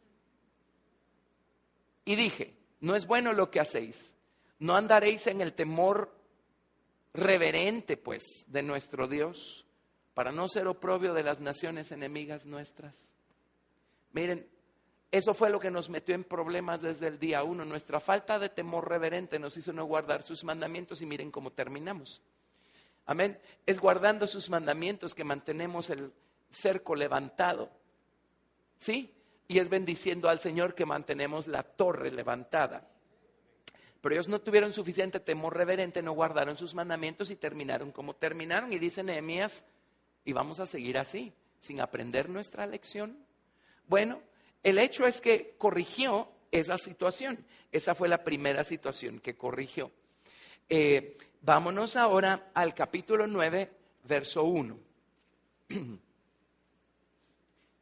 Y dije, no es bueno lo que hacéis. No andaréis en el temor reverente, pues, de nuestro Dios, para no ser oprobio de las naciones enemigas nuestras. Miren, eso fue lo que nos metió en problemas desde el día 1. Nuestra falta de temor reverente nos hizo no guardar sus mandamientos y miren cómo terminamos. Amén. Es guardando sus mandamientos que mantenemos el cerco levantado. ¿Sí? Y es bendiciendo al Señor que mantenemos la torre levantada. Pero ellos no tuvieron suficiente temor reverente, no guardaron sus mandamientos y terminaron como terminaron. Y dice Nehemías, y vamos a seguir así, sin aprender nuestra lección. Bueno, el hecho es que corrigió esa situación. Esa fue la primera situación que corrigió. Vámonos ahora al capítulo 9, verso 1.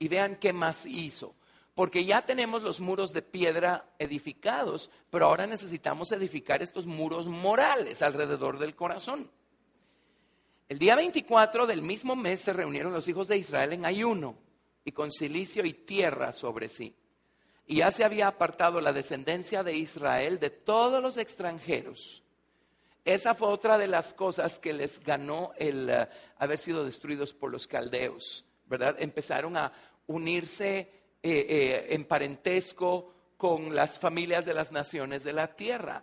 Y vean qué más hizo. Porque ya tenemos los muros de piedra edificados, pero ahora necesitamos edificar estos muros morales alrededor del corazón. El día 24 del mismo mes se reunieron los hijos de Israel en ayuno y con cilicio y tierra sobre sí. Y ya se había apartado la descendencia de Israel de todos los extranjeros. Esa fue otra de las cosas que les ganó el haber sido destruidos por los caldeos, ¿verdad? Empezaron a unirse en parentesco con las familias de las naciones de la tierra.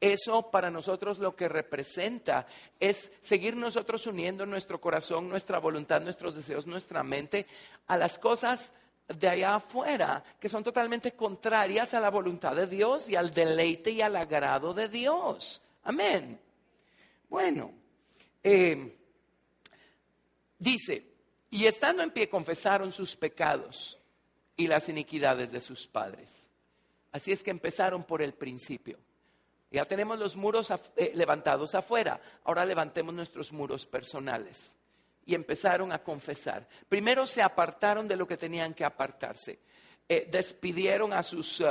Eso para nosotros lo que representa es seguir nosotros uniendo nuestro corazón, nuestra voluntad, nuestros deseos, nuestra mente a las cosas de allá afuera que son totalmente contrarias a la voluntad de Dios y al deleite y al agrado de Dios. Amén. Bueno, dice, y estando en pie confesaron sus pecados y las iniquidades de sus padres. Así es que empezaron por el principio. Ya tenemos los muros levantados afuera. Ahora levantemos nuestros muros personales. Y empezaron a confesar. Primero se apartaron de lo que tenían que apartarse. Despidieron a sus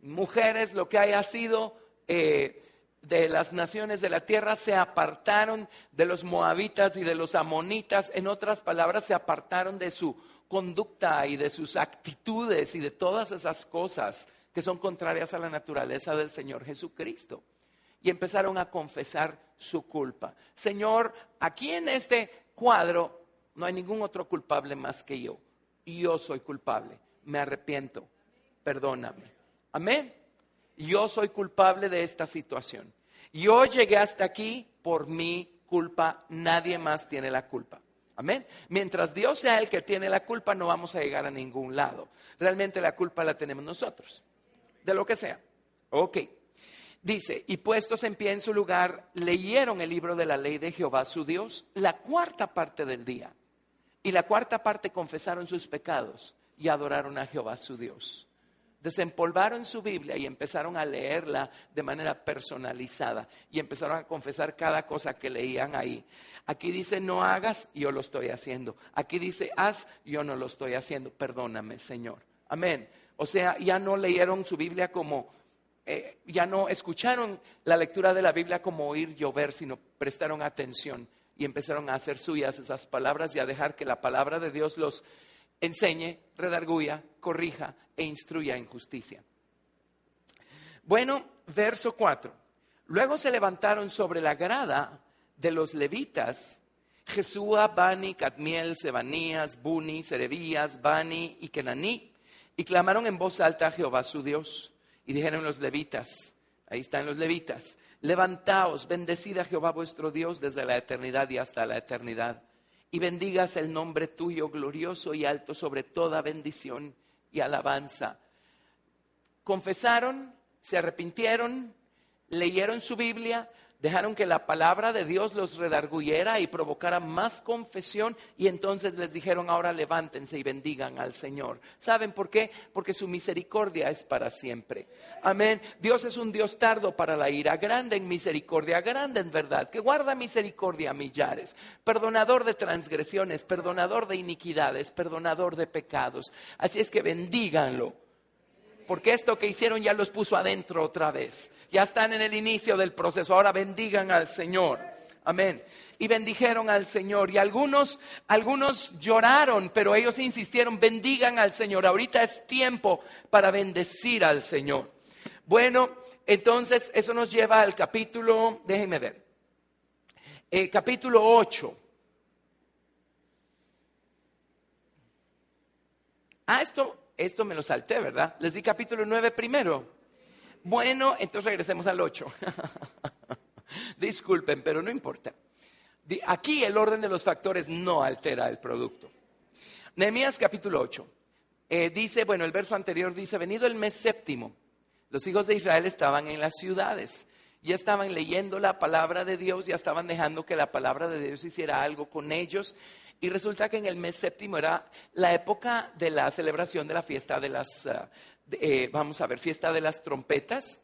mujeres, lo que haya sido de las naciones de la tierra. Se apartaron de los moabitas y de los amonitas. En otras palabras, se apartaron de su conducta y de sus actitudes y de todas esas cosas que son contrarias a la naturaleza del Señor Jesucristo. Y empezaron a confesar su culpa. Señor, aquí en este cuadro no hay ningún otro culpable más que yo. Yo soy culpable. Me arrepiento. Perdóname. Amén. Yo soy culpable de esta situación. Yo llegué hasta aquí por mi culpa. Nadie más tiene la culpa. Amén. Mientras Dios sea el que tiene la culpa, no vamos a llegar a ningún lado. Realmente la culpa la tenemos nosotros. De lo que sea. Ok. Dice, y puestos en pie en su lugar, leyeron el libro de la ley de Jehová su Dios, la cuarta parte del día. Y la cuarta parte confesaron sus pecados y adoraron a Jehová su Dios. Desempolvaron su Biblia y empezaron a leerla de manera personalizada. Y empezaron a confesar cada cosa que leían ahí. Aquí dice no hagas, yo lo estoy haciendo. Aquí dice haz, yo no lo estoy haciendo. Perdóname, Señor. Amén. O sea, ya no leyeron su Biblia como, ya no escucharon la lectura de la Biblia como oír llover, sino prestaron atención y empezaron a hacer suyas esas palabras y a dejar que la palabra de Dios los enseñe, redarguya, corrija e instruya en justicia. Bueno, verso 4. Luego se levantaron sobre la grada de los levitas, Jesúa, Bani, Cadmiel, Sebanías, Buni, Serebías, Bani y Kenaní. Y clamaron en voz alta a Jehová su Dios. Y dijeron los levitas, ahí están los levitas, Levantaos, bendecid a Jehová vuestro Dios desde la eternidad y hasta la eternidad. Y bendigas el nombre tuyo glorioso y alto sobre toda bendición y alabanza. Confesaron, se arrepintieron, leyeron su Biblia, dejaron que la palabra de Dios los redarguyera y provocara más confesión, y entonces les dijeron: ahora levántense y bendigan al Señor. ¿Saben por qué? Porque su misericordia es para siempre. Amén. Dios es un Dios tardo para la ira, grande en misericordia, grande en verdad, que guarda misericordia a millares, perdonador de transgresiones, perdonador de iniquidades, perdonador de pecados. Así es que bendíganlo, porque esto que hicieron ya los puso adentro otra vez. Ya están en el inicio del proceso. Ahora bendigan al Señor. Amén. Y bendijeron al Señor. Y algunos lloraron, pero ellos insistieron: bendigan al Señor. Ahorita es tiempo para bendecir al Señor. Bueno, entonces eso nos lleva al capítulo, déjenme ver, capítulo 8. Esto me lo salté, ¿verdad? Les di capítulo 9 primero. Bueno, entonces regresemos al 8. Disculpen, pero no importa. Aquí el orden de los factores no altera el producto. Nehemías capítulo 8. Dice, bueno, el verso anterior dice: venido el mes séptimo, los hijos de Israel estaban en las ciudades. Ya estaban leyendo la palabra de Dios, ya estaban dejando que la palabra de Dios hiciera algo con ellos. Y resulta que en el mes séptimo era la época de la celebración de la fiesta de las, fiesta de las trompetas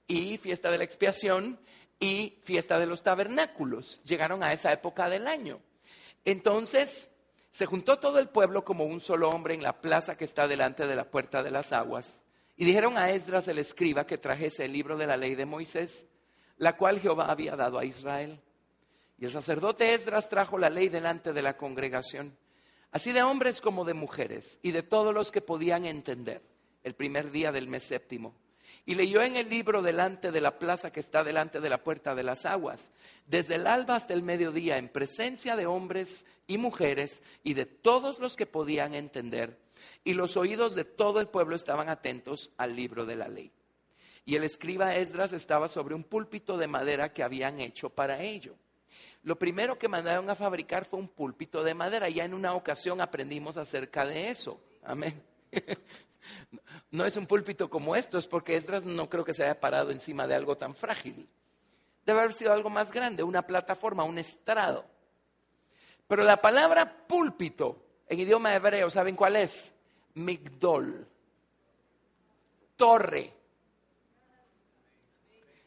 y fiesta de la expiación y fiesta de los tabernáculos. Llegaron a esa época del año. Entonces se juntó todo el pueblo como un solo hombre en la plaza que está delante de la puerta de las aguas. Y dijeron a Esdras el escriba que trajese el libro de la ley de Moisés, la cual Jehová había dado a Israel. Y el sacerdote Esdras trajo la ley delante de la congregación, así de hombres como de mujeres, y de todos los que podían entender, el primer día del mes séptimo. Y leyó en el libro delante de la plaza que está delante de la puerta de las aguas, desde el alba hasta el mediodía, en presencia de hombres y mujeres, y de todos los que podían entender. Y los oídos de todo el pueblo estaban atentos al libro de la ley. Y el escriba Esdras estaba sobre un púlpito de madera que habían hecho para ello. Lo primero que mandaron a fabricar fue un púlpito de madera. Ya en una ocasión aprendimos acerca de eso. Amén. No es un púlpito como esto, es porque Esdras no creo que se haya parado encima de algo tan frágil. Debe haber sido algo más grande, una plataforma, un estrado. Pero la palabra púlpito en idioma hebreo, ¿saben cuál es? Migdol. Torre.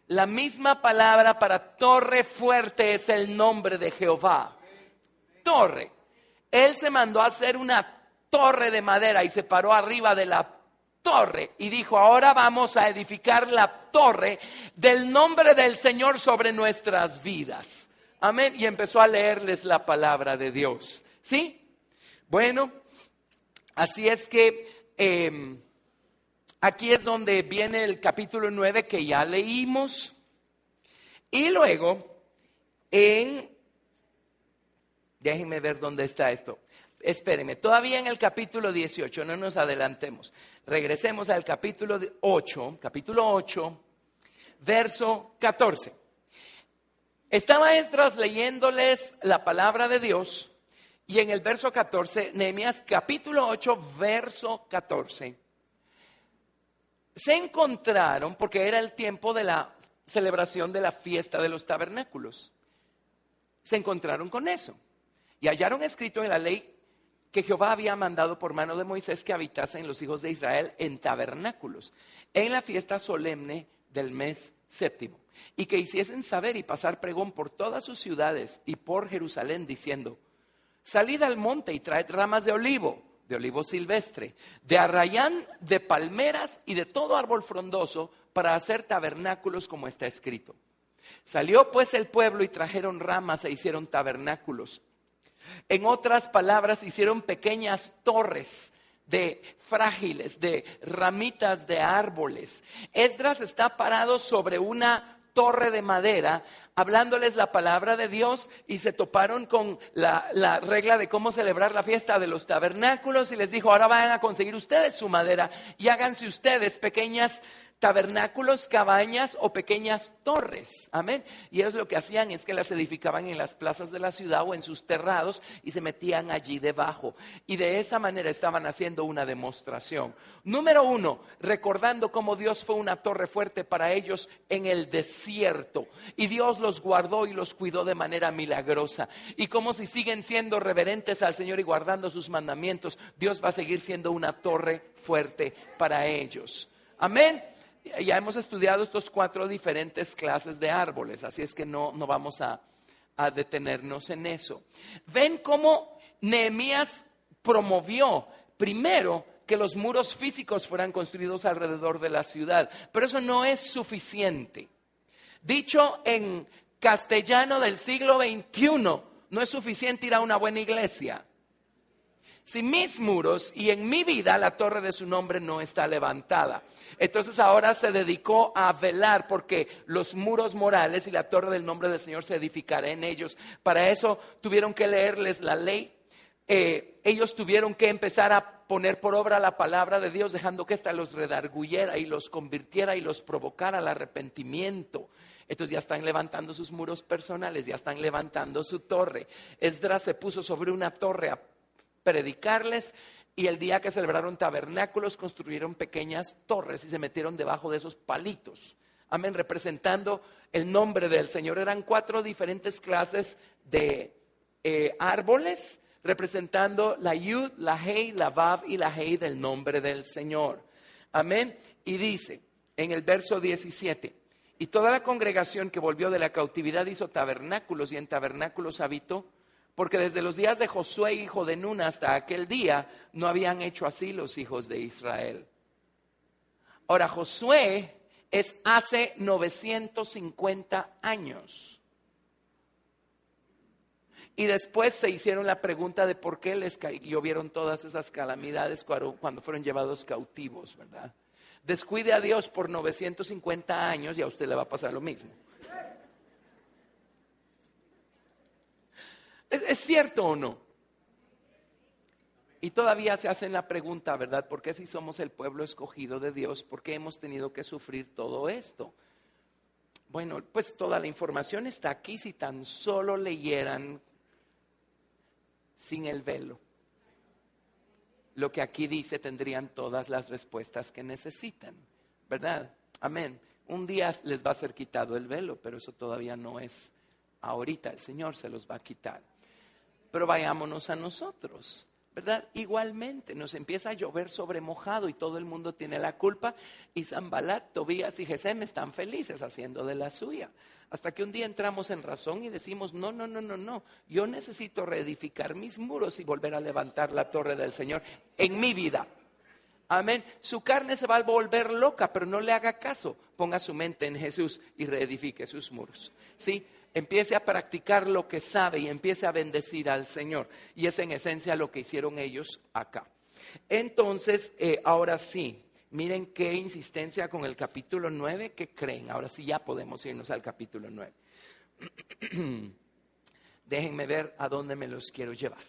La misma palabra para torre fuerte es el nombre de Jehová. Torre. Él se mandó a hacer una torre de madera y se paró arriba de la torre y dijo: ahora vamos a edificar la torre del nombre del Señor sobre nuestras vidas. Amén. Y empezó a leerles la palabra de Dios. ¿Sí? Bueno, así es que aquí es donde viene el capítulo 9 que ya leímos. Y luego, déjenme ver dónde está esto. Espérenme, todavía en el capítulo 18, no nos adelantemos. Regresemos al capítulo 8, verso 14. Estaba Esdras leyéndoles la palabra de Dios y en el verso 14, Nehemías capítulo 8, verso 14. Se encontraron, porque era el tiempo de la celebración de la fiesta de los tabernáculos. Se encontraron con eso y hallaron escrito en la ley que Jehová había mandado por mano de Moisés que habitasen los hijos de Israel en tabernáculos, en la fiesta solemne del mes séptimo, y que hiciesen saber y pasar pregón por todas sus ciudades y por Jerusalén, diciendo: salid al monte y traed ramas de olivo silvestre, de arrayán, de palmeras y de todo árbol frondoso para hacer tabernáculos como está escrito. Salió pues el pueblo y trajeron ramas e hicieron tabernáculos. En otras palabras, hicieron pequeñas torres de frágiles, de ramitas de árboles. Esdras está parado sobre una torre de madera, hablándoles la palabra de Dios, y se toparon con la regla de cómo celebrar la fiesta de los tabernáculos, y les dijo: ahora vayan a conseguir ustedes su madera y háganse ustedes pequeñas tabernáculos, cabañas o pequeñas torres. Amén. Y ellos lo que hacían es que las edificaban en las plazas de la ciudad o en sus terrados y se metían allí debajo. Y de esa manera estaban haciendo una demostración. Número 1, recordando cómo Dios fue una torre fuerte para ellos en el desierto. Y Dios los guardó y los cuidó de manera milagrosa. Y como si siguen siendo reverentes al Señor y guardando sus mandamientos, Dios va a seguir siendo una torre fuerte para ellos. Amén. Ya hemos estudiado estos 4 diferentes clases de árboles, así es que no vamos a detenernos en eso. Ven cómo Nehemías promovió primero que los muros físicos fueran construidos alrededor de la ciudad, pero eso no es suficiente. Dicho en castellano del siglo XXI, no es suficiente ir a una buena iglesia. Si mis muros y en mi vida la torre de su nombre no está levantada. Entonces ahora se dedicó a velar porque los muros morales y la torre del nombre del Señor se edificara en ellos. Para eso tuvieron que leerles la ley. Ellos tuvieron que empezar a poner por obra la palabra de Dios, dejando que ésta los redarguyera y los convirtiera y los provocara al arrepentimiento. Entonces ya están levantando sus muros personales, ya están levantando su torre. Esdras se puso sobre una torre a predicarles, y el día que celebraron tabernáculos construyeron pequeñas torres y se metieron debajo de esos palitos. Amén, representando el nombre del Señor. Eran 4 diferentes clases de árboles, representando la Yud, la Hei, la Vav y la Hei del nombre del Señor. Amén. Y dice en el verso 17: y toda la congregación que volvió de la cautividad hizo tabernáculos y en tabernáculos habitó. Porque desde los días de Josué, hijo de Nun, hasta aquel día, no habían hecho así los hijos de Israel. Ahora, Josué es hace 950 años. Y después se hicieron la pregunta de por qué les llovieron todas esas calamidades cuando fueron llevados cautivos, ¿verdad? Descuide a Dios por 950 años y a usted le va a pasar lo mismo. ¿Es cierto o no? Y todavía se hacen la pregunta, ¿verdad? ¿Por qué si somos el pueblo escogido de Dios, por qué hemos tenido que sufrir todo esto? Bueno, pues toda la información está aquí si tan solo leyeran sin el velo. Lo que aquí dice, tendrían todas las respuestas que necesitan, ¿verdad? Amén. Un día les va a ser quitado el velo, pero eso todavía no es ahorita. El Señor se los va a quitar. Pero vayámonos a nosotros, ¿verdad? Igualmente nos empieza a llover sobre mojado y todo el mundo tiene la culpa, y Sanbalat, Tobías y Gesem están felices haciendo de la suya. Hasta que un día entramos en razón y decimos, no, yo necesito reedificar mis muros y volver a levantar la torre del Señor en mi vida. Amén. Su carne se va a volver loca, pero no le haga caso. Ponga su mente en Jesús y reedifique sus muros. ¿Sí? Empiece a practicar lo que sabe y empiece a bendecir al Señor. Y es en esencia lo que hicieron ellos acá. Entonces, ahora sí, miren qué insistencia con el capítulo 9. ¿Qué creen? Ahora sí ya podemos irnos al capítulo 9. Déjenme ver a dónde me los quiero llevar.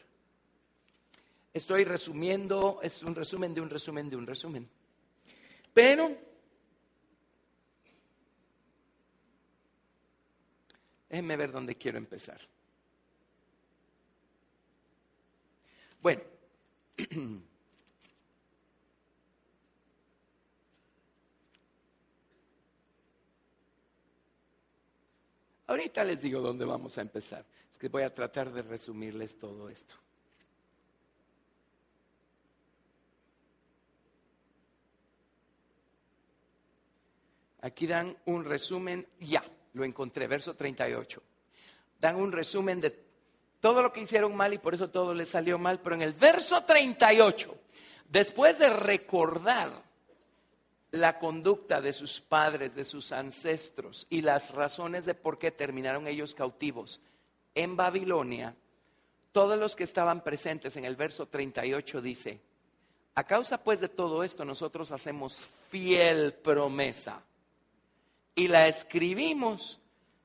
Estoy resumiendo, es un resumen de un resumen de un resumen. Pero déjenme ver dónde quiero empezar. Bueno, ahorita les digo dónde vamos a empezar. Es que voy a tratar de resumirles todo esto. Aquí dan un resumen, ya, lo encontré, verso 38. Dan un resumen de todo lo que hicieron mal y por eso todo les salió mal. Pero en el verso 38, después de recordar la conducta de sus padres, de sus ancestros y las razones de por qué terminaron ellos cautivos en Babilonia, todos los que estaban presentes en el verso 38 dice: a causa pues de todo esto nosotros hacemos fiel promesa y la escribimos,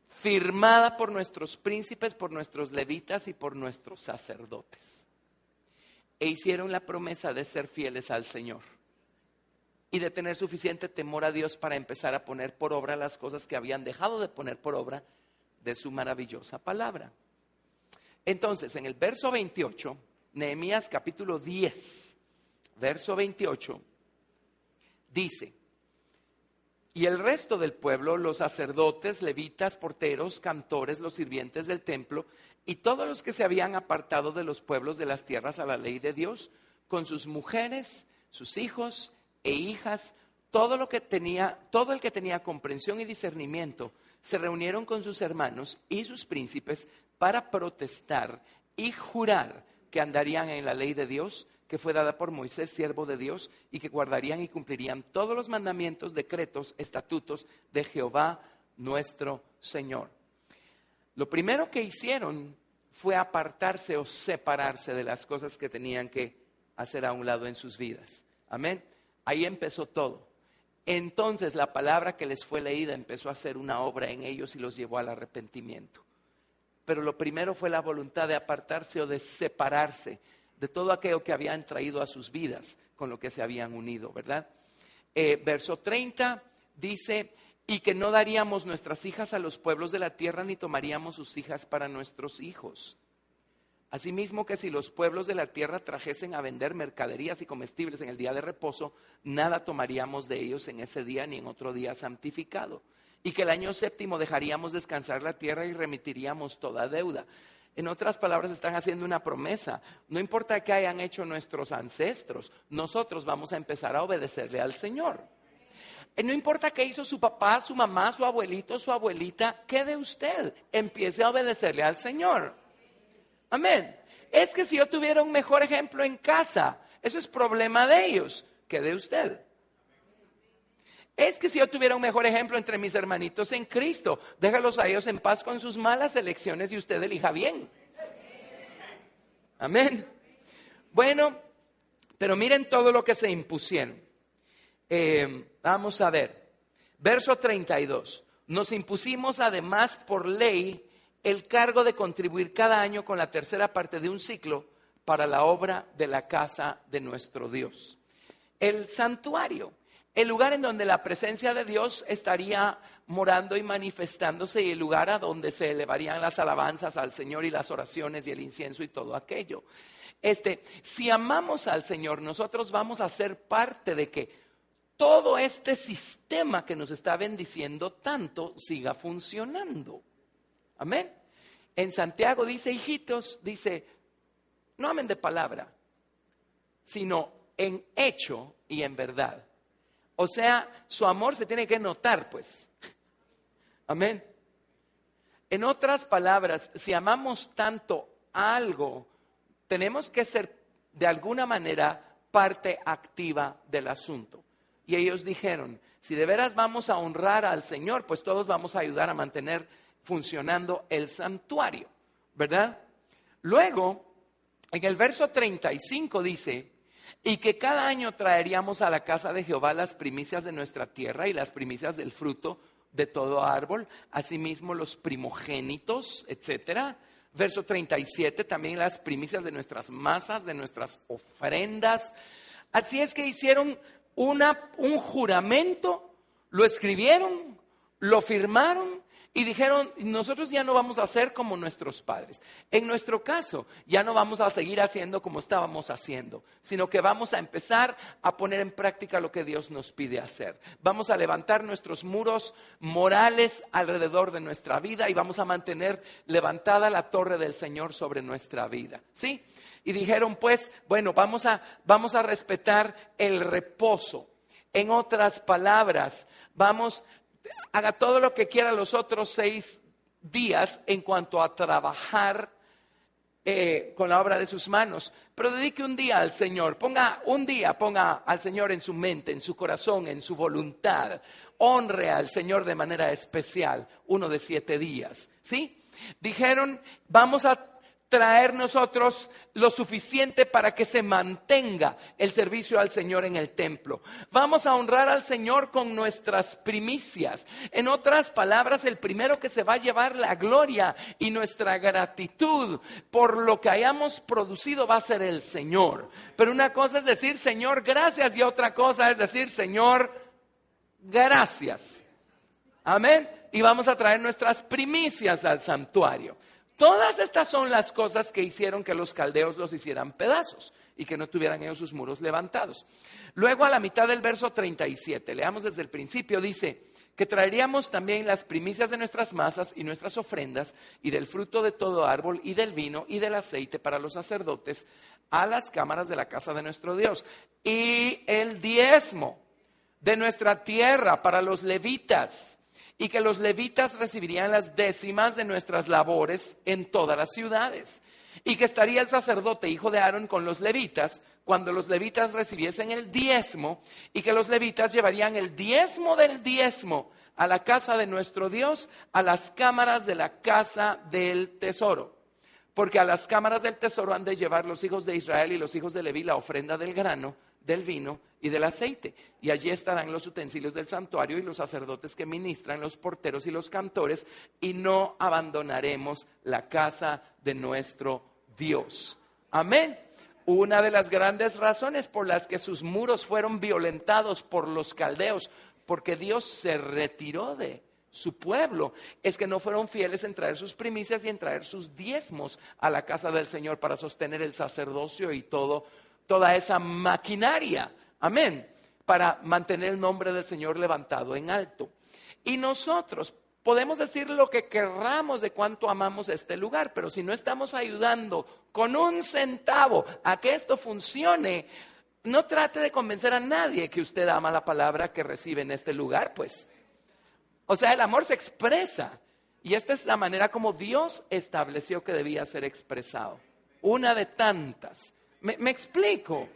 firmada por nuestros príncipes, por nuestros levitas y por nuestros sacerdotes. E hicieron la promesa de ser fieles al Señor. y de tener suficiente temor a Dios para empezar a poner por obra las cosas que habían dejado de poner por obra de su maravillosa palabra. Entonces, en el verso 28, Nehemías capítulo 10, verso 28, dice: y el resto del pueblo, los sacerdotes, levitas, porteros, cantores, los sirvientes del templo y todos los que se habían apartado de los pueblos de las tierras a la ley de Dios, con sus mujeres, sus hijos e hijas, todo el que tenía comprensión y discernimiento, se reunieron con sus hermanos y sus príncipes para protestar y jurar que andarían en la ley de Dios, que fue dada por Moisés, siervo de Dios, y que guardarían y cumplirían todos los mandamientos, decretos, estatutos de Jehová nuestro Señor. Lo primero que hicieron fue apartarse o separarse de las cosas que tenían que hacer a un lado en sus vidas. Amén. Ahí empezó todo. Entonces la palabra que les fue leída empezó a hacer una obra en ellos y los llevó al arrepentimiento. Pero lo primero fue la voluntad de apartarse o de separarse de todo aquello que habían traído a sus vidas con lo que se habían unido, ¿verdad? Verso 30 dice: y que no daríamos nuestras hijas a los pueblos de la tierra, ni tomaríamos sus hijas para nuestros hijos. Asimismo, que si los pueblos de la tierra trajesen a vender mercaderías y comestibles en el día de reposo, nada tomaríamos de ellos en ese día ni en otro día santificado. Y que el año séptimo dejaríamos descansar la tierra y remitiríamos toda deuda. En otras palabras, están haciendo una promesa. No importa qué hayan hecho nuestros ancestros, nosotros vamos a empezar a obedecerle al Señor. No importa qué hizo su papá, su mamá, su abuelito, su abuelita, ¿qué de usted? Empiece a obedecerle al Señor. Amén. Es que si yo tuviera un mejor ejemplo en casa, eso es problema de ellos, ¿qué de usted? Es que si yo tuviera un mejor ejemplo entre mis hermanitos en Cristo, déjalos a ellos en paz con sus malas elecciones y usted elija bien. Amén. Bueno, pero miren todo lo que se impusieron. Vamos a ver. Verso 32. Nos impusimos además por ley el cargo de contribuir cada año con la tercera parte de un ciclo para la obra de la casa de nuestro Dios. El santuario. El lugar en donde la presencia de Dios estaría morando y manifestándose, y el lugar a donde se elevarían las alabanzas al Señor y las oraciones y el incienso y todo aquello. Si amamos al Señor, nosotros vamos a ser parte de que todo este sistema que nos está bendiciendo tanto siga funcionando. Amén. En Santiago dice: hijitos, dice, no amen de palabra, sino en hecho y en verdad. O sea, su amor se tiene que notar, pues. Amén. En otras palabras, si amamos tanto algo, tenemos que ser de alguna manera parte activa del asunto. Y ellos dijeron: si de veras vamos a honrar al Señor, pues todos vamos a ayudar a mantener funcionando el santuario, ¿verdad? Luego, en el verso 35 dice: y que cada año traeríamos a la casa de Jehová las primicias de nuestra tierra y las primicias del fruto de todo árbol, asimismo los primogénitos, etcétera. Verso 37, también las primicias de nuestras masas, de nuestras ofrendas. Así es que hicieron un juramento, lo escribieron, lo firmaron y dijeron: nosotros ya no vamos a hacer como nuestros padres. En nuestro caso, ya no vamos a seguir haciendo como estábamos haciendo, sino que vamos a empezar a poner en práctica lo que Dios nos pide hacer. Vamos a levantar nuestros muros morales alrededor de nuestra vida y vamos a mantener levantada la torre del Señor sobre nuestra vida. ¿Sí? Y dijeron: pues, bueno, vamos a respetar el reposo. En otras palabras, haga todo lo que quiera los otros 6 días en cuanto a trabajar con la obra de sus manos, pero dedique un día al Señor. Ponga al Señor en su mente, en su corazón, en su voluntad. Honre al Señor de manera especial, uno de 7 días, ¿sí? Dijeron: vamos a traer nosotros lo suficiente para que se mantenga el servicio al Señor en el templo. Vamos a honrar al Señor con nuestras primicias. En otras palabras, el primero que se va a llevar la gloria y nuestra gratitud por lo que hayamos producido va a ser el Señor. Pero una cosa es decir, Señor, gracias, y otra cosa es decir, Señor, gracias. Amén. Y vamos a traer nuestras primicias al santuario. Todas estas son las cosas que hicieron que los caldeos los hicieran pedazos y que no tuvieran ellos sus muros levantados. Luego, a la mitad del verso 37, leamos desde el principio, dice que traeríamos también las primicias de nuestras masas y nuestras ofrendas y del fruto de todo árbol y del vino y del aceite para los sacerdotes a las cámaras de la casa de nuestro Dios, y el diezmo de nuestra tierra para los levitas, y que los levitas recibirían las décimas de nuestras labores en todas las ciudades, y que estaría el sacerdote hijo de Aarón con los levitas cuando los levitas recibiesen el diezmo, y que los levitas llevarían el diezmo del diezmo a la casa de nuestro Dios, a las cámaras de la casa del tesoro. Porque a las cámaras del tesoro han de llevar los hijos de Israel y los hijos de Leví la ofrenda del grano, del vino y del aceite, y allí estarán los utensilios del santuario y los sacerdotes que ministran, los porteros y los cantores, y no abandonaremos la casa de nuestro Dios. Amén. Una de las grandes razones por las que sus muros fueron violentados por los caldeos, porque Dios se retiró de su pueblo, es que no fueron fieles en traer sus primicias y en traer sus diezmos a la casa del Señor para sostener el sacerdocio y toda esa maquinaria, amén, para mantener el nombre del Señor levantado en alto. Y nosotros podemos decir lo que querramos de cuánto amamos este lugar, pero si no estamos ayudando con un centavo a que esto funcione, no trate de convencer a nadie que usted ama la palabra que recibe en este lugar, pues. O sea, el amor se expresa, y esta es la manera como Dios estableció que debía ser expresado. Una de tantas. ¿Me explico?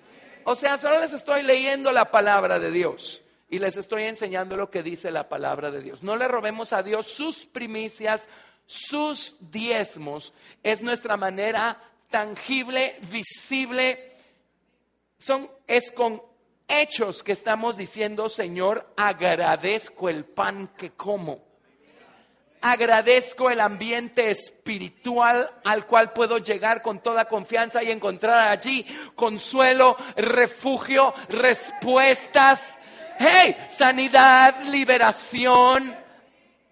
O sea, solo les estoy leyendo la palabra de Dios y les estoy enseñando lo que dice la palabra de Dios. No le robemos a Dios sus primicias, sus diezmos. Es nuestra manera tangible, visible. Es con hechos que estamos diciendo, Señor, agradezco el pan que como. Agradezco el ambiente espiritual al cual puedo llegar con toda confianza y encontrar allí consuelo, refugio, respuestas, sanidad, liberación.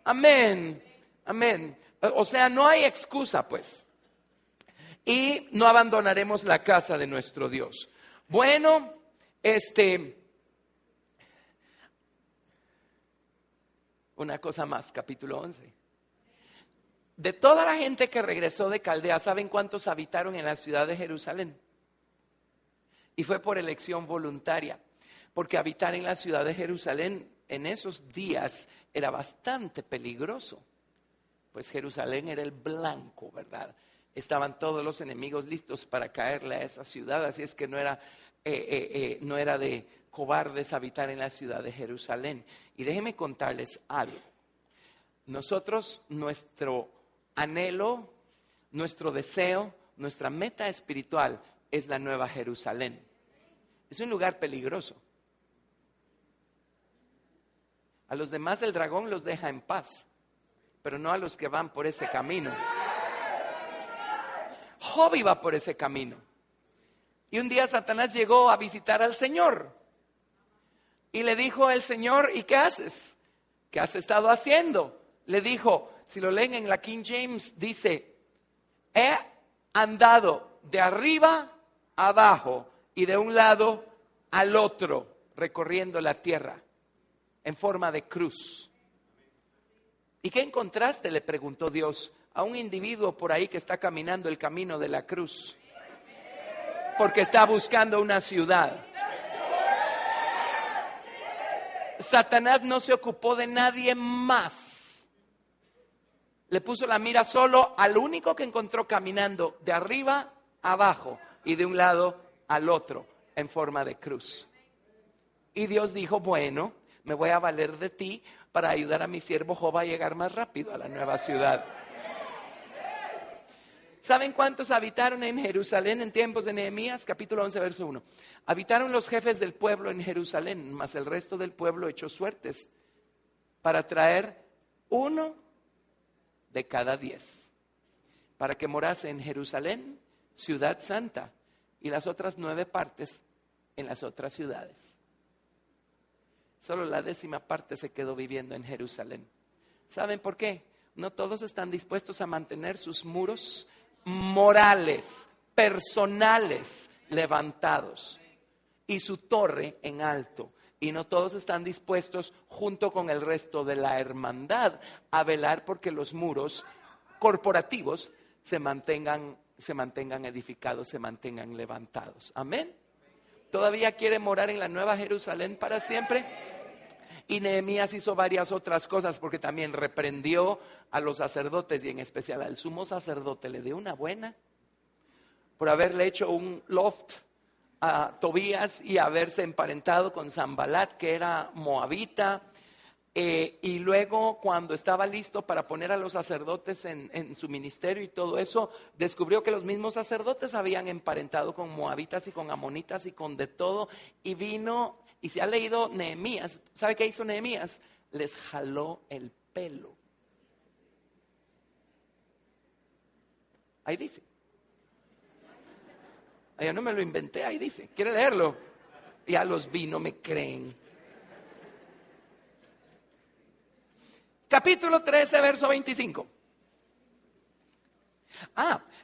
Amén, amén. O sea, no hay excusa, pues. Y no abandonaremos la casa de nuestro Dios. Bueno, una cosa más, capítulo 11. De toda la gente que regresó de Caldea, ¿saben cuántos habitaron en la ciudad de Jerusalén? Y fue por elección voluntaria, porque habitar en la ciudad de Jerusalén en esos días era bastante peligroso, pues Jerusalén era el blanco, ¿verdad? Estaban todos los enemigos listos para caerle a esa ciudad, así es que no era de cobardes habitar en la ciudad de Jerusalén. Y déjenme contarles algo. Nosotros, nuestro anhelo, nuestro deseo, nuestra meta espiritual es la Nueva Jerusalén. Es un lugar peligroso. A los demás el dragón los deja en paz, pero no a los que van por ese camino. Job iba por ese camino. Y un día Satanás llegó a visitar al Señor. Y le dijo el Señor, ¿y qué haces? ¿Qué has estado haciendo? Le dijo, si lo leen en la King James, dice, he andado de arriba a abajo y de un lado al otro, recorriendo la tierra en forma de cruz. ¿Y qué encontraste?, le preguntó Dios, a un individuo por ahí que está caminando el camino de la cruz, porque está buscando una ciudad. Satanás no se ocupó de nadie más. Le puso la mira solo al único que encontró caminando de arriba a abajo y de un lado al otro en forma de cruz. Y Dios dijo, bueno, me voy a valer de ti para ayudar a mi siervo Job a llegar más rápido a la nueva ciudad. ¿Saben cuántos habitaron en Jerusalén en tiempos de Nehemías? Capítulo 11, verso 1. Habitaron los jefes del pueblo en Jerusalén, mas el resto del pueblo echó suertes para traer 1 de cada 10, para que morase en Jerusalén, ciudad santa, y las otras 9 partes en las otras ciudades. Solo la 10ª parte se quedó viviendo en Jerusalén. ¿Saben por qué? No todos están dispuestos a mantener sus muros morales, personales, levantados y su torre en alto. Y no todos están dispuestos, junto con el resto de la hermandad, a velar porque los muros corporativos se mantengan edificados, se mantengan levantados. Amén. ¿Todavía quiere morar en la Nueva Jerusalén para siempre? Y Nehemías hizo varias otras cosas, porque también reprendió a los sacerdotes, y en especial al sumo sacerdote le dio una buena por haberle hecho un loft a Tobías y haberse emparentado con Sanbalat, que era moabita. Y luego, cuando estaba listo para poner a los sacerdotes en su ministerio y todo eso, descubrió que los mismos sacerdotes habían emparentado con moabitas y con amonitas y con de todo. Y vino, y si ha leído Nehemías, ¿sabe qué hizo Nehemías? Les jaló el pelo. Ahí dice. Yo no me lo inventé, ahí dice. ¿Quiere leerlo? Ya los vi, no me creen. Capítulo 13, verso 25.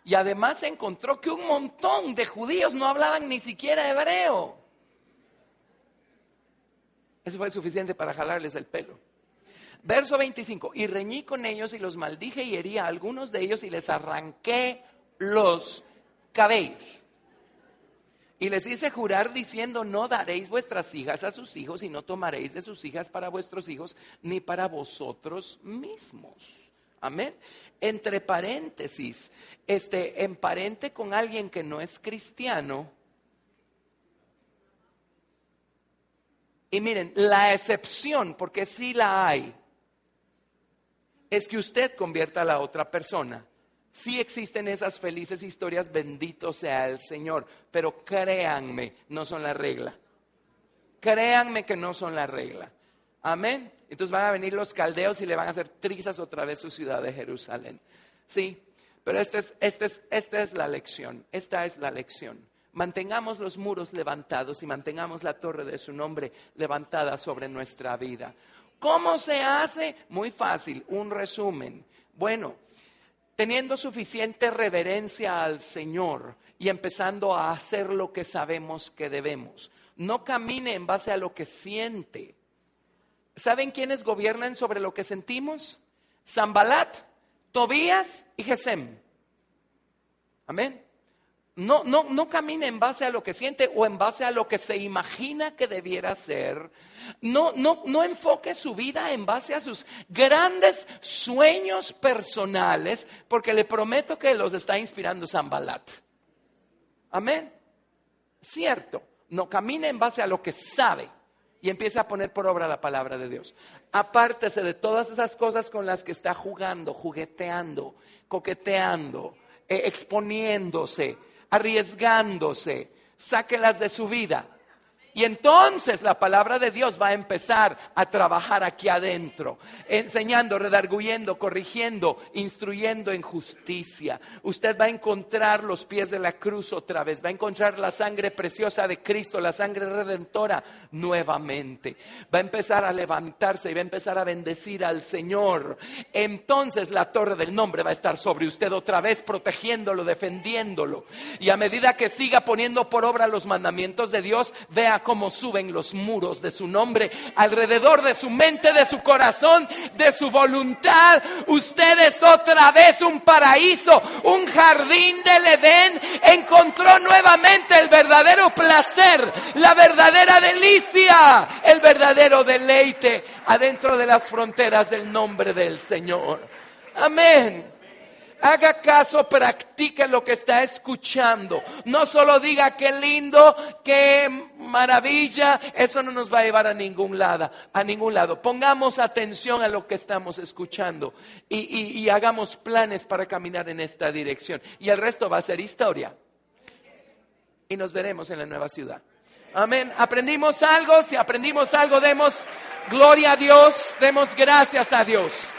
Y además se encontró que un montón de judíos no hablaban ni siquiera hebreo. Eso fue suficiente para jalarles el pelo. Verso 25. Y reñí con ellos y los maldije y herí a algunos de ellos y les arranqué los cabellos. Y les hice jurar diciendo: no daréis vuestras hijas a sus hijos y no tomaréis de sus hijas para vuestros hijos ni para vosotros mismos. Amén. Entre paréntesis, emparente con alguien que no es cristiano. Y miren, la excepción, porque sí la hay, es que usted convierta a la otra persona. Sí existen esas felices historias, bendito sea el Señor, pero créanme, no son la regla. Créanme que no son la regla. Amén. Entonces van a venir los caldeos y le van a hacer trizas otra vez su ciudad de Jerusalén. Sí, pero esta es la lección. Esta es la lección. Mantengamos los muros levantados y mantengamos la torre de su nombre levantada sobre nuestra vida. ¿Cómo se hace? Muy fácil, un resumen. Bueno, teniendo suficiente reverencia al Señor y empezando a hacer lo que sabemos que debemos. No camine en base a lo que siente. ¿Saben quiénes gobiernan sobre lo que sentimos? Sanbalat, Tobías y Gesem. Amén. No camine en base a lo que siente o en base a lo que se imagina que debiera ser. No enfoque su vida en base a sus grandes sueños personales, porque le prometo que los está inspirando Sanbalat. Amén. Cierto. No camine en base a lo que sabe y empiece a poner por obra la palabra de Dios. Apártese de todas esas cosas con las que está jugando, jugueteando, coqueteando, exponiéndose, arriesgándose. Sáquelas de su vida. Y entonces la palabra de Dios va a empezar a trabajar aquí adentro, enseñando, redarguyendo, corrigiendo, instruyendo en justicia. Usted va a encontrar los pies de la cruz otra vez, va a encontrar la sangre preciosa de Cristo, la sangre redentora nuevamente. Va a empezar a levantarse y va a empezar a bendecir al Señor. Entonces la torre del nombre va a estar sobre usted otra vez, protegiéndolo, defendiéndolo. Y a medida que siga poniendo por obra los mandamientos de Dios, vea cómo suben los muros de su nombre alrededor de su mente, de su corazón, de su voluntad. Usted es otra vez un paraíso, un jardín del Edén. Encontró nuevamente el verdadero placer, la verdadera delicia, el verdadero deleite adentro de las fronteras del nombre del Señor. Amén. Haga caso, practique lo que está escuchando. No solo diga qué lindo, qué maravilla. Eso no nos va a llevar a ningún lado. Pongamos atención a lo que estamos escuchando y hagamos planes para caminar en esta dirección. Y el resto va a ser historia. Y nos veremos en la nueva ciudad. Amén. ¿Aprendimos algo? Si aprendimos algo, demos gloria a Dios, demos gracias a Dios.